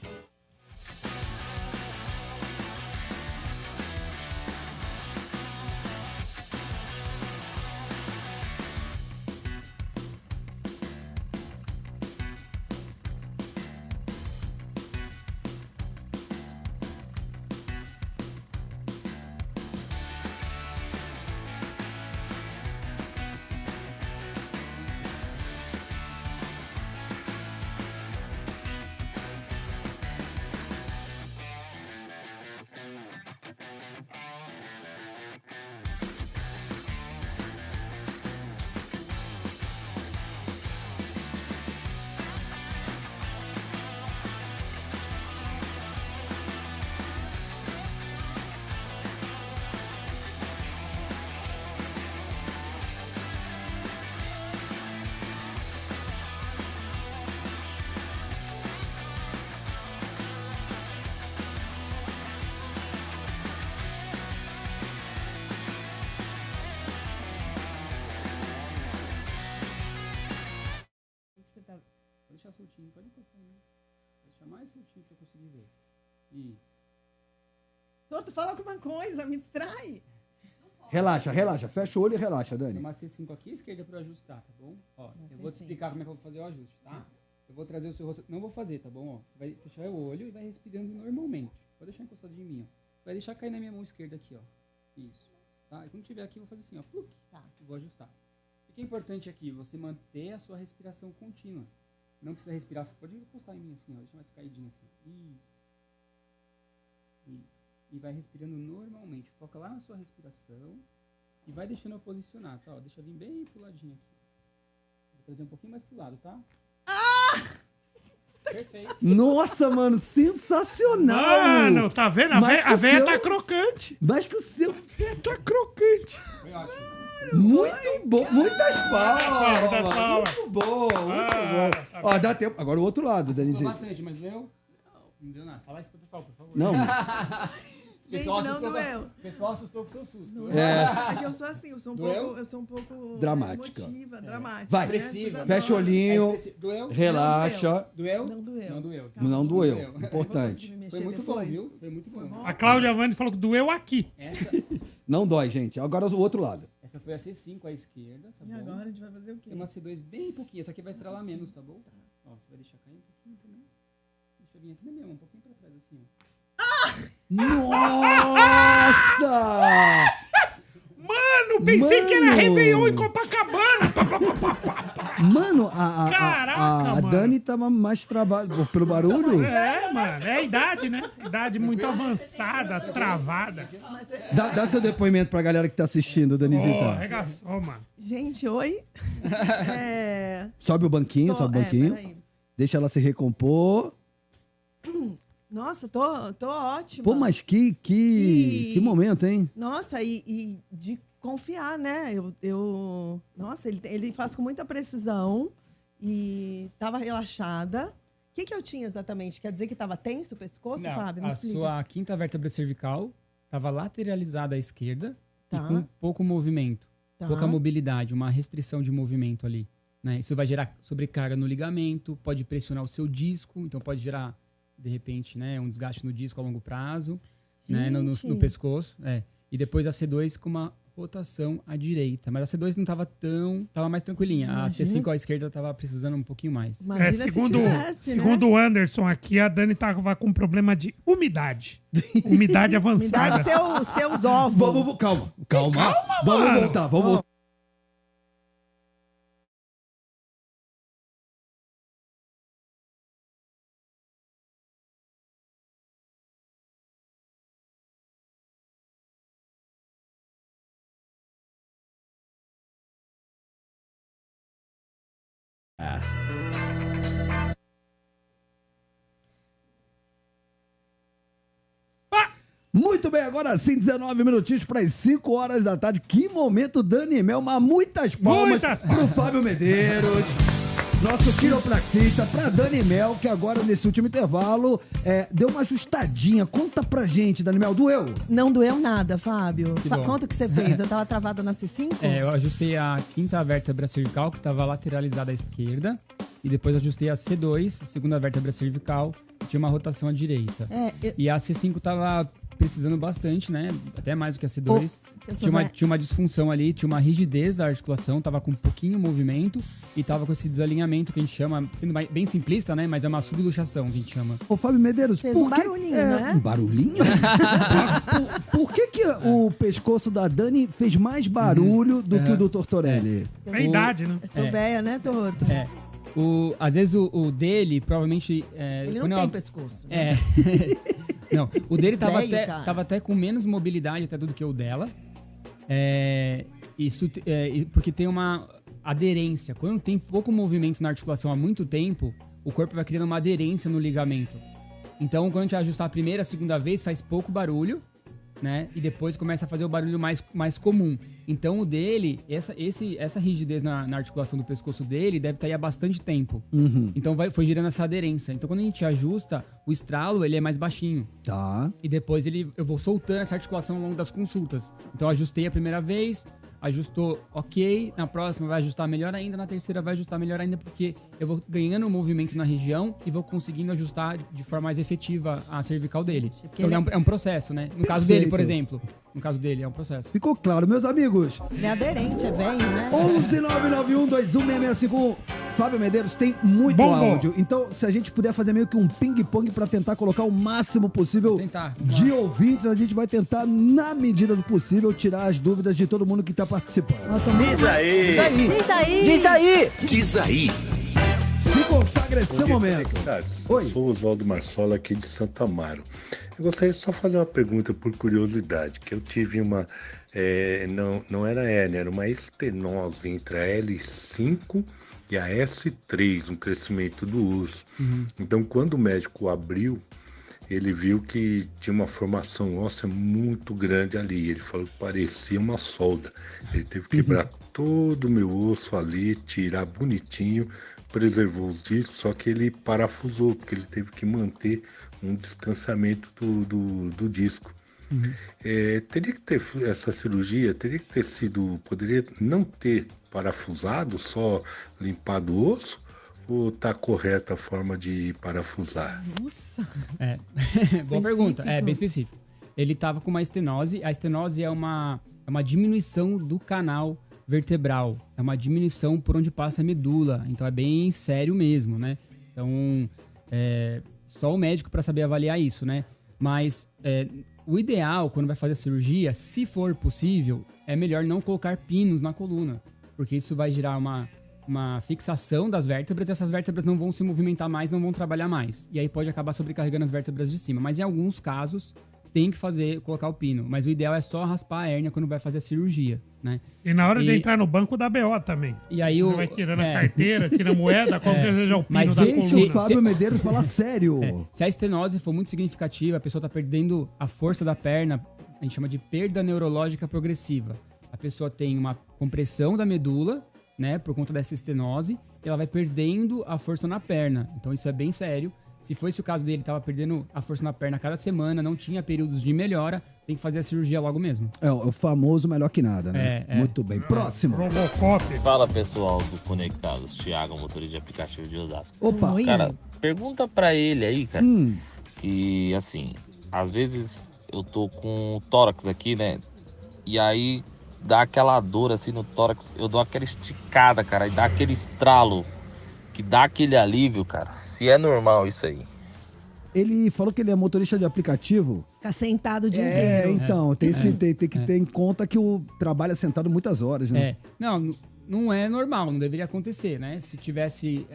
Isso. Torto, fala alguma coisa, me distrai. Relaxa. Fecha o olho e relaxa, Dani. Uma C5 aqui, esquerda pra ajustar, tá bom? Ó, eu vou te explicar como é que eu vou fazer o ajuste, tá? Eu vou trazer o seu rosto... Não vou fazer, tá bom? Ó, você vai fechar o olho e vai respirando normalmente. Pode deixar encostado em mim, ó. Você vai deixar cair na minha mão esquerda aqui, ó. Isso. Tá? E quando tiver aqui, eu vou fazer assim, ó. Pluc. Tá. Vou ajustar. O que é importante aqui? Você manter a sua respiração contínua. Não precisa respirar. Pode encostar em mim assim, ó. Deixa mais caidinho assim. Isso. E vai respirando normalmente. Foca lá na sua respiração. E vai deixando eu posicionar, tá? Ó, deixa eu vir bem pro ladinho aqui. Vou trazer um pouquinho mais pro lado, tá? Perfeito. Nossa, mano, sensacional! Mano, tá vendo? A véia tá crocante. Mas que o seu... A véia tá crocante. Foi ótimo. Muito bom. Muitas palmas. palmas. Muito bom, muito bom. Ó, dá tempo. Agora o outro lado, Danizinho. Bastante, mas doeu? Não deu nada. Fala isso pro pessoal, por favor. Não. Gente, não doeu. O pessoal assustou com o seu susto. É que eu sou assim, eu sou um pouco dramática. Emotiva, dramática. Vai, fecha o olhinho, doeu? Relaxa. Doeu? Não doeu. Não doeu. Não doeu. Importante. Foi muito bom, viu? Foi muito bom. A Cláudia Vande falou que doeu aqui. Não dói, gente. Agora o outro lado. Essa foi a C5 à esquerda, tá bom? E agora a gente vai fazer o quê? Tem uma C2 bem pouquinho. Essa aqui vai estralar menos, tá bom? Ó, você vai deixar cair um pouquinho também. Deixa eu vir aqui na minha mão, um pouquinho pra trás, assim, ó. Nossa! Mano, pensei que era Réveillon em Copacabana. Mano, Caraca, a Dani tava mais travada pelo barulho. É, mano, é a idade, né? Idade muito avançada, travada. Dá seu depoimento pra galera que tá assistindo, Danizita. Arregaçou, mano. Gente, oi. Sobe o banquinho, sobe o banquinho. Deixa ela se recompor. Nossa, tô ótima. Pô, mas que momento, hein? Nossa, e de confiar, né? Nossa, ele faz com muita precisão e tava relaxada. O que eu tinha exatamente? Quer dizer que tava tenso o pescoço, não, Fábio? Me explica. Sua quinta vértebra cervical tava lateralizada à esquerda Tá. e com pouco movimento, pouca mobilidade, uma restrição de movimento ali. Né? Isso vai gerar sobrecarga no ligamento, pode pressionar o seu disco, então pode gerar de repente, né, um desgaste no disco a longo prazo, né, no pescoço. E depois a C2 com uma rotação à direita. Mas a C2 não estava tava mais tranquilinha. Imagina. A C5 à esquerda estava precisando um pouquinho mais. Segundo o Anderson aqui, a Dani tava com um problema de umidade. Umidade avançada. Umidade seus ovos. Calma. Vamos voltar. Muito bem, agora sim, 19 minutinhos para as 5 horas da tarde. Que momento, Dani Mel, mas muitas palmas pro Fábio Medeiros, nosso quiropraxista, pra Dani Mel, que agora nesse último intervalo deu uma ajustadinha. Conta pra gente, Dani Mel, doeu? Não doeu nada, Fábio. Conta o que você fez. Eu tava travada na C5? Eu ajustei a quinta vértebra cervical, que tava lateralizada à esquerda, e depois ajustei a C2, a segunda vértebra cervical, que tinha uma rotação à direita. E a C5 tava precisando bastante, né? Até mais do que a C2. Tinha uma disfunção ali, tinha uma rigidez da articulação, tava com um pouquinho movimento e tava com esse desalinhamento que a gente chama, sendo bem simplista, né? Mas é uma subluxação que a gente chama. Ô, Fábio Medeiros, fez um barulhinho, né? Um barulhinho? Por que o pescoço da Dani fez mais barulho do que o do Tortorelli? É a idade, né? Eu sou velha, né, Torto? Às vezes o dele, provavelmente... ele não tem pescoço. Né? Não, o dele tava até com menos mobilidade até do que o dela. Isso porque tem uma aderência. Quando tem pouco movimento na articulação há muito tempo, o corpo vai criando uma aderência no ligamento. Então, quando a gente ajustar a primeira, a segunda vez, faz pouco barulho, né? E depois começa a fazer o barulho mais comum. Então, o dele, essa rigidez na articulação do pescoço dele deve estar aí há bastante tempo. Uhum. Então, foi gerando essa aderência. Então, quando a gente ajusta, o estralo, ele é mais baixinho. Tá. E depois eu vou soltando essa articulação ao longo das consultas. Então, eu ajustei a primeira vez, ajustou ok, na próxima vai ajustar melhor ainda, na terceira vai ajustar melhor ainda, porque eu vou ganhando movimento na região e vou conseguindo ajustar de forma mais efetiva a cervical dele. Então é um processo, né? No caso dele, por exemplo. No caso dele, é um processo. Ficou claro, meus amigos. Ele é aderente, é velho, né? 11991216651. Fábio Medeiros tem muito áudio. Então, se a gente puder fazer meio que um ping-pong pra tentar colocar o máximo possível de ouvintes, a gente vai tentar, na medida do possível, tirar as dúvidas de todo mundo que tá participando. Diz aí! Diz aí! Diz aí! Diz aí! Diz aí! Se consagra esse momento. Oi. Eu sou o Oswaldo Marsola, aqui de Santo Amaro. Eu gostaria de só fazer uma pergunta por curiosidade, que eu tive uma, não era hérnia, era uma estenose entre a L5 e a S3, um crescimento do osso. Então, quando o médico abriu, ele viu que tinha uma formação óssea muito grande ali. Ele falou que parecia uma solda. Ele teve que quebrar todo o meu osso ali, tirar bonitinho, preservou os discos, só que ele parafusou, porque ele teve que manter um distanciamento do disco. Teria que ter essa cirurgia, teria que ter sido, poderia não ter parafusado, só limpado o osso, ou tá correta a forma de parafusar? Nossa! Boa pergunta, bem específico. Ele tava com uma estenose, a estenose é uma diminuição do canal vertebral, é uma diminuição por onde passa a medula, então é bem sério mesmo, né? Então, só o médico para saber avaliar isso, né? Mas o ideal, quando vai fazer a cirurgia, se for possível, é melhor não colocar pinos na coluna, porque isso vai gerar uma fixação das vértebras e essas vértebras não vão se movimentar mais, não vão trabalhar mais. E aí pode acabar sobrecarregando as vértebras de cima. Mas em alguns casos, tem que colocar o pino. Mas o ideal é só raspar a hérnia quando vai fazer a cirurgia, né? E na hora de entrar no banco da BO também. E aí você vai tirando a carteira, tira a moeda, qual que é o pino da coluna? Deixa o Fábio Medeiros falar sério. Se a estenose for muito significativa, a pessoa está perdendo a força da perna, a gente chama de perda neurológica progressiva. A pessoa tem uma compressão da medula, né, por conta dessa estenose, e ela vai perdendo a força na perna. Então isso é bem sério. Se fosse o caso dele, estava perdendo a força na perna a cada semana, não tinha períodos de melhora, tem que fazer a cirurgia logo mesmo. É o famoso melhor que nada, né? Muito bem. Próximo. Fala, pessoal do Conectados. Thiago, motorista de aplicativo de Osasco. Opa. Cara, pergunta pra ele aí, cara, que, assim, às vezes eu tô com o tórax aqui, né, e aí dá aquela dor, assim, no tórax, eu dou aquela esticada, cara, e dá aquele estralo, que dá aquele alívio, cara. Se é normal isso aí. Ele falou que ele é motorista de aplicativo. Fica sentado o dia inteiro. Então, tem que ter em conta que o trabalho é sentado muitas horas, né? Não é normal, não deveria acontecer, né? Se tivesse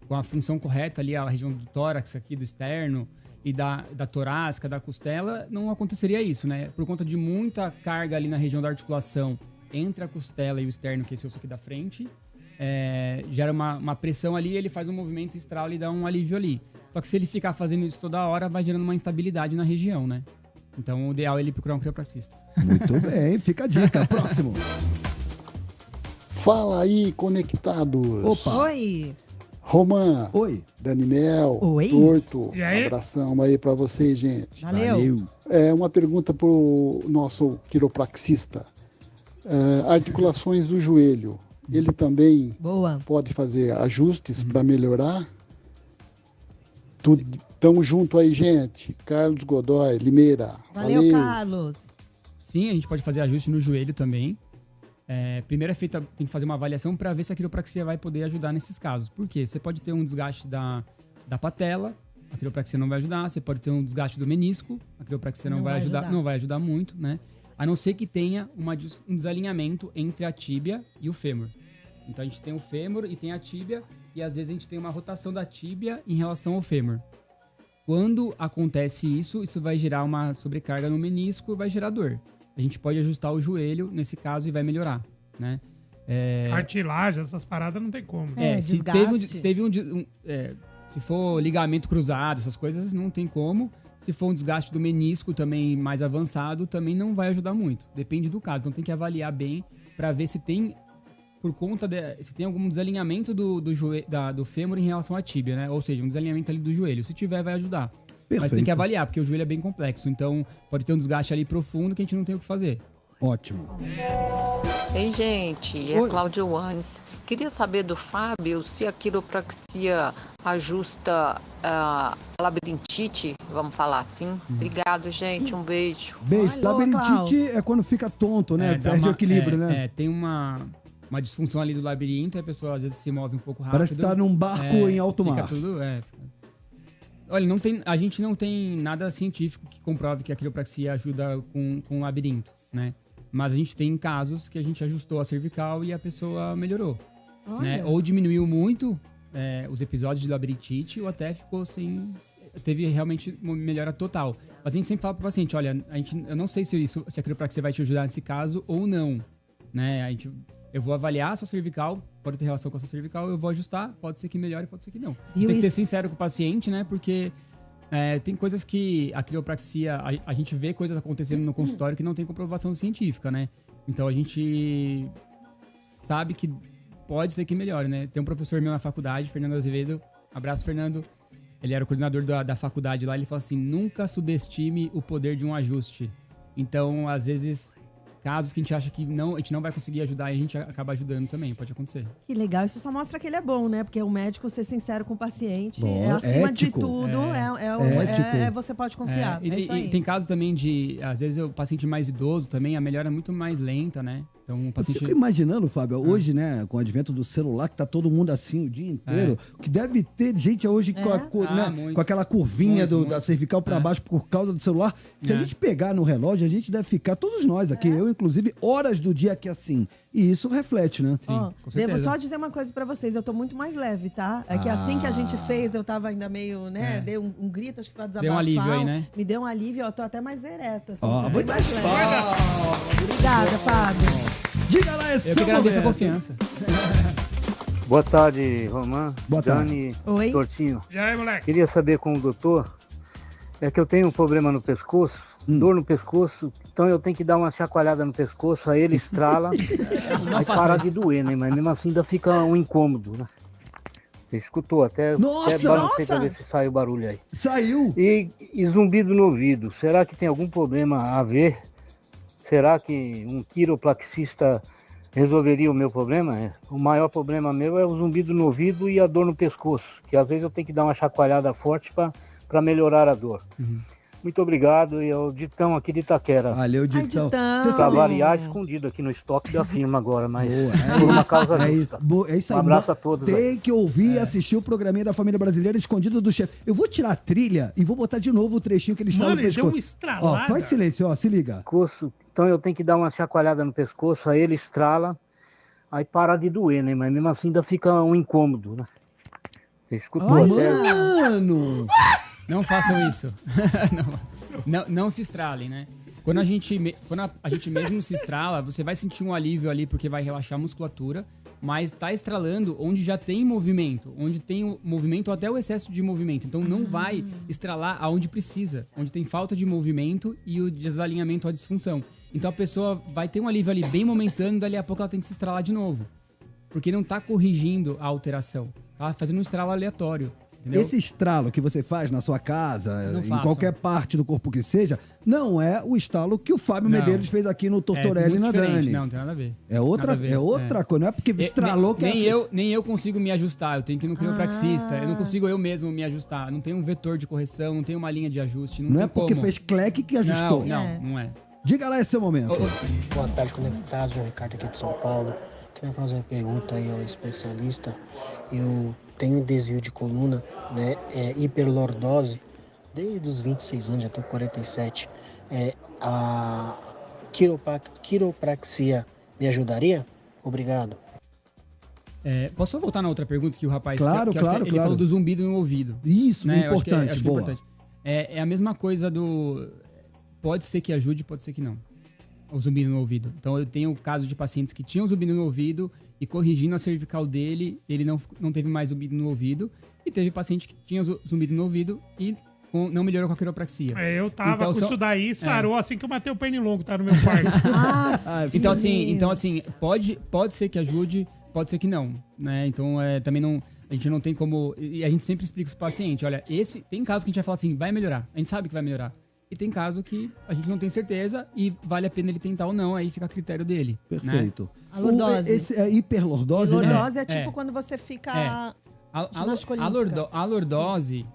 com a função correta ali, a região do tórax aqui, do externo, e da torácica, da costela, não aconteceria isso, né? Por conta de muita carga ali na região da articulação entre a costela e o externo, que é esse osso aqui da frente, gera uma pressão ali, ele faz um movimento estralo e dá um alívio ali. Só que se ele ficar fazendo isso toda hora, vai gerando uma instabilidade na região, né? Então o ideal é ele procurar um quiropraxista. Muito bem, fica a dica. Próximo. Fala aí, conectados. Opa. Oi. Romã. Oi. Danimel. Oi. Torto. E aí? Abração aí pra vocês, gente. Valeu. Uma pergunta pro nosso quiropraxista. Articulações do joelho. Ele também pode fazer ajustes para melhorar? Tamo junto aí, gente. Carlos Godoy, Limeira. Valeu, Carlos. Sim, a gente pode fazer ajuste no joelho também. Primeiro tem que fazer uma avaliação para ver se a quiropraxia vai poder ajudar nesses casos. Por quê? Você pode ter um desgaste da patela, a quiropraxia não vai ajudar. Você pode ter um desgaste do menisco, a quiropraxia não vai ajudar muito, né? A não ser que tenha um desalinhamento entre a tíbia e o fêmur. Então a gente tem o fêmur e tem a tíbia, e às vezes a gente tem uma rotação da tíbia em relação ao fêmur. Quando acontece isso vai gerar uma sobrecarga no menisco e vai gerar dor. A gente pode ajustar o joelho nesse caso e vai melhorar, né? Cartilagem, essas paradas não tem como. Se for ligamento cruzado, essas coisas, não tem como. Se for um desgaste do menisco também mais avançado, também não vai ajudar muito. Depende do caso. Então tem que avaliar bem para ver se tem, se tem algum desalinhamento do fêmur em relação à tíbia, né? Ou seja, um desalinhamento ali do joelho. Se tiver, vai ajudar. Perfeito. Mas tem que avaliar, porque o joelho é bem complexo. Então pode ter um desgaste ali profundo que a gente não tem o que fazer. Ótimo. Ei, gente, é Cláudia Wanes. Queria saber do Fábio se a quiropraxia ajusta a labirintite, vamos falar assim. Obrigado, gente, um beijo. Beijo. Labirintite é quando fica tonto, né? Perde o equilíbrio, né? Tem uma disfunção ali do labirinto, a pessoa às vezes se move um pouco rápido. Parece que tá num barco em alto mar. Tudo, Olha, a gente não tem nada científico que comprove que a quiropraxia ajuda com o labirinto, né? Mas a gente tem casos que a gente ajustou a cervical e a pessoa melhorou. Né? Ou diminuiu muito os episódios de labirintite ou até ficou sem... Teve realmente uma melhora total. Mas a gente sempre fala para o paciente, olha, eu não sei se a quiropraxia vai te ajudar nesse caso ou não. Né? Eu vou avaliar a sua cervical, pode ter relação com a sua cervical, eu vou ajustar, pode ser que melhore, pode ser que não. Você tem que ser sincero com o paciente, né? Porque tem coisas que a quiropraxia, a gente vê coisas acontecendo no consultório que não tem comprovação científica, né? Então a gente sabe que pode ser que melhore, né? Tem um professor meu na faculdade, Fernando Azevedo, abraço, Fernando. Ele era o coordenador da faculdade lá, ele falou assim, nunca subestime o poder de um ajuste. Então, às vezes... Casos que a gente acha que a gente não vai conseguir ajudar e a gente acaba ajudando também, pode acontecer. Que legal, isso só mostra que ele é bom, né? Porque o médico ser sincero com o paciente acima de tudo, você pode confiar. Isso aí. E tem caso também de, às vezes, o paciente mais idoso também, a melhora é muito mais lenta, né? Então, o paciente... Eu fico imaginando, Fábio, hoje, né, com o advento do celular, que tá todo mundo assim o dia inteiro, que deve ter gente hoje com aquela curvinha da cervical para baixo por causa do celular. Se a gente pegar no relógio, a gente deve ficar, todos nós aqui, eu inclusive, horas do dia aqui assim. E isso reflete, né? Sim, com certeza. Devo só dizer uma coisa pra vocês, eu tô muito mais leve, tá? É que assim que a gente fez, eu tava ainda meio, né? Dei um grito, acho que pra desabafar. Deu um alívio aí, né? Me deu um alívio, eu tô até mais ereta. Assim, muito mais leve. Obrigada, Fábio. Diga lá, eu que agradeço a confiança. Boa tarde, Romã. Boa tarde. Dani, Oi. Tortinho. E aí, moleque? Queria saber com o doutor, que eu tenho um problema no pescoço, dor no pescoço, então eu tenho que dar uma chacoalhada no pescoço, aí ele estrala, aí para de doer, né? Mas mesmo assim ainda fica um incômodo, né? Você escutou, até balancei pra ver se saiu o barulho aí. Saiu! E zumbido no ouvido, será que tem algum problema a ver? Será que um quiropraxista resolveria o meu problema? O maior problema meu é o zumbido no ouvido e a dor no pescoço, que às vezes eu tenho que dar uma chacoalhada forte para melhorar a dor. Muito obrigado, e é o Ditão aqui de Itaquera. Valeu, Ditão. Pra variar, escondido aqui no estoque da firma agora, mas por uma causa justa. É isso aí. Um abraço a todos. Tem que ouvir e assistir o programinha da Família Brasileira escondido do chefe. Eu vou tirar a trilha e vou botar de novo o trechinho que eles estavam no pescoço. Deu uma estralada. Faz silêncio, se liga. Então eu tenho que dar uma chacoalhada no pescoço, aí ele estrala, aí para de doer, né? Mas mesmo assim ainda fica um incômodo, né? Você escutou Mano! Não façam isso. não se estralem, né? Quando a gente mesmo se estrala, você vai sentir um alívio ali porque vai relaxar a musculatura, mas tá estralando onde já tem movimento, onde tem o movimento ou até o excesso de movimento. Então não vai estralar aonde precisa, onde tem falta de movimento e o desalinhamento ou a disfunção. Então a pessoa vai ter um alívio ali bem momentâneo, dali a pouco ela tem que se estralar de novo. Porque não tá corrigindo a alteração, tá fazendo um estralo aleatório. Entendeu? Esse estralo que você faz na sua casa, em qualquer parte do corpo que seja, não é o estalo que o Fábio Medeiros fez aqui no Tortorelli e na Dani. Não, tem nada a ver. É outra coisa, não é porque estralou que nem eu consigo me ajustar, eu tenho que ir no quiropraxista, eu não consigo eu mesmo me ajustar, não tem um vetor de correção, não tem uma linha de ajuste, não é porque fez cleque que ajustou. Não é. Diga lá esse seu momento. Boa tarde, conectados, João Ricardo aqui de São Paulo. Queria fazer uma pergunta aí ao especialista. Eu tenho desvio de coluna, né, hiperlordose, desde os 26 anos, já estou com 47. A quiropraxia me ajudaria? Obrigado. Posso voltar na outra pergunta que o rapaz... Claro. Ele falou do zumbido no ouvido. Isso, né? Importante, acho que é importante. É a mesma coisa do... Pode ser que ajude, pode ser que não. O zumbido no ouvido. Então eu tenho o caso de pacientes que tinham zumbido no ouvido e corrigindo a cervical dele, ele não teve mais zumbido no ouvido. E teve paciente que tinha zumbido no ouvido e não melhorou com a quiropraxia. Eu tava com isso daí, sarou assim que eu matei o pernilongo, tá no meu quarto. Então assim, pode ser que ajude, pode ser que não, né? Então também não... A gente não tem como... E a gente sempre explica para o paciente, olha, tem casos que a gente vai falar assim, vai melhorar. A gente sabe que vai melhorar. e tem caso que a gente não tem certeza e vale a pena ele tentar ou não, aí fica a critério dele. Perfeito. Né? A lordose. Esse é hiperlordose, né? Lordose é tipo quando você fica... A lordose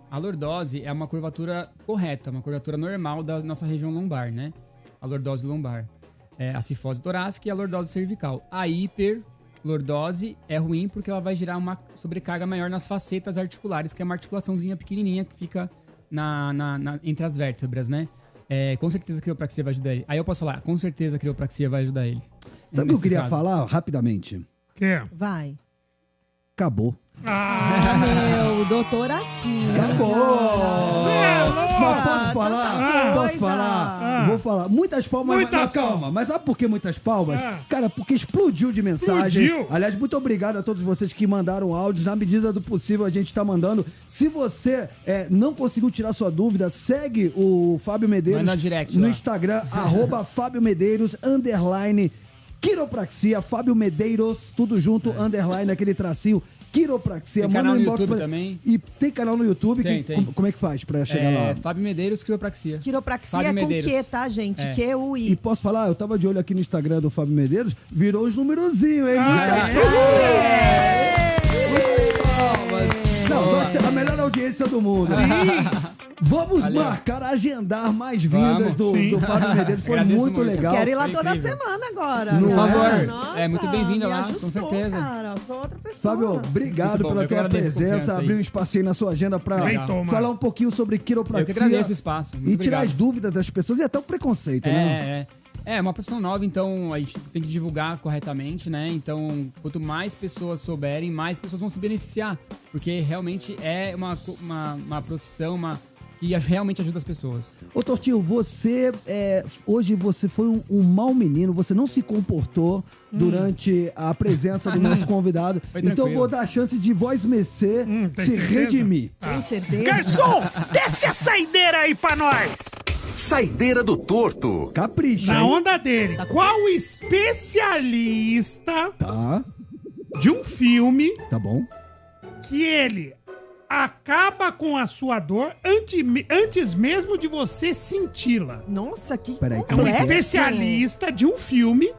é uma curvatura correta, uma curvatura normal da nossa região lombar, né? A lordose lombar. A cifose torácica e a lordose cervical. A hiperlordose é ruim porque ela vai gerar uma sobrecarga maior nas facetas articulares, que é uma articulaçãozinha pequenininha que fica entre as vértebras, né? Com certeza a quiropraxia vai ajudar ele. Aí eu posso falar, com certeza a quiropraxia vai ajudar ele. Sabe o que eu queria falar rapidamente? Que? Vai. Acabou. Meu, doutor aqui. Acabou! Mas posso falar? Posso falar? Vou falar. Muitas palmas, mas calma. Mas sabe por que muitas palmas? Cara, porque explodiu de mensagem. Aliás, muito obrigado a todos vocês que mandaram áudios. Na medida do possível, a gente tá mandando. Se você não conseguiu tirar sua dúvida, segue o Fábio Medeiros no Instagram, @Fábio Medeiros, _ quiropraxia, Fábio Medeiros, tudo junto, _ aquele tracinho. Quiropraxia, tem canal no YouTube também. E tem canal no YouTube. Tem. Como é que faz pra chegar lá? Fábio Medeiros, quiropraxia. Quiropraxia Fábio é Medeiros. com Q, tá, gente? Q-U-I. E posso falar? Eu tava de olho aqui no Instagram do Fábio Medeiros, virou os numerozinhos, hein? Não, a melhor audiência do mundo. Vamos marcar, agendar mais vindas do Fábio Medeiros. Foi muito legal. Quero ir lá toda semana agora. Por favor. Nossa, muito bem-vinda lá, com certeza. Cara, eu sou outra pessoa. Fábio, obrigado pela tua presença. Abrir um espacinho na sua agenda pra falar um pouquinho sobre quiropraxia. Eu que agradeço o espaço. E tirar as dúvidas das pessoas e até o preconceito, né? É uma profissão nova, então a gente tem que divulgar corretamente, né? Então, quanto mais pessoas souberem, mais pessoas vão se beneficiar. Porque realmente é uma profissão, que realmente ajuda as pessoas. Ô, Tortinho, hoje você foi um mau menino, você não se comportou durante a presença do nosso convidado. Então eu vou dar a chance de voz Messê se redimir. Tem certeza? Garçom, desce a saideira aí pra nós! Saideira do Torto. Capricha. Na onda dele. Qual especialista de um filme que ele acaba com a sua dor antes mesmo de você senti-la? Nossa, que é um especialista de um filme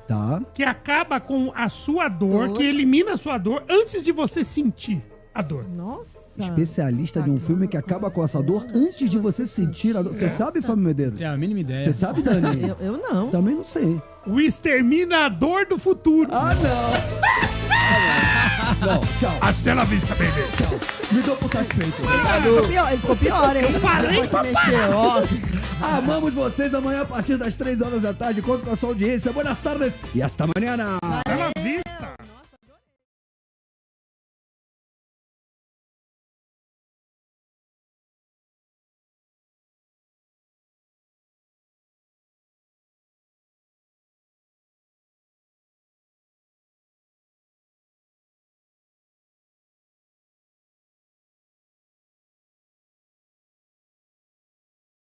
que acaba com a sua dor, que elimina a sua dor antes de você sentir a dor. Nossa. Especialista de um filme que acaba com essa dor antes de você sentir a dor. Você sabe, Fábio Medeiros? É a mínima ideia. Você sabe, Dani? Eu não. Também não sei. O Exterminador do Futuro. Ah, não! Não, tchau. Hasta la vista, baby. Tchau. Me dou por satisfeito. Ele ficou pior, hein? Eu falei, papai. Amamos vocês. Amanhã, a partir das 3 horas da tarde, conto com a sua audiência. Buenas tardes e hasta mañana.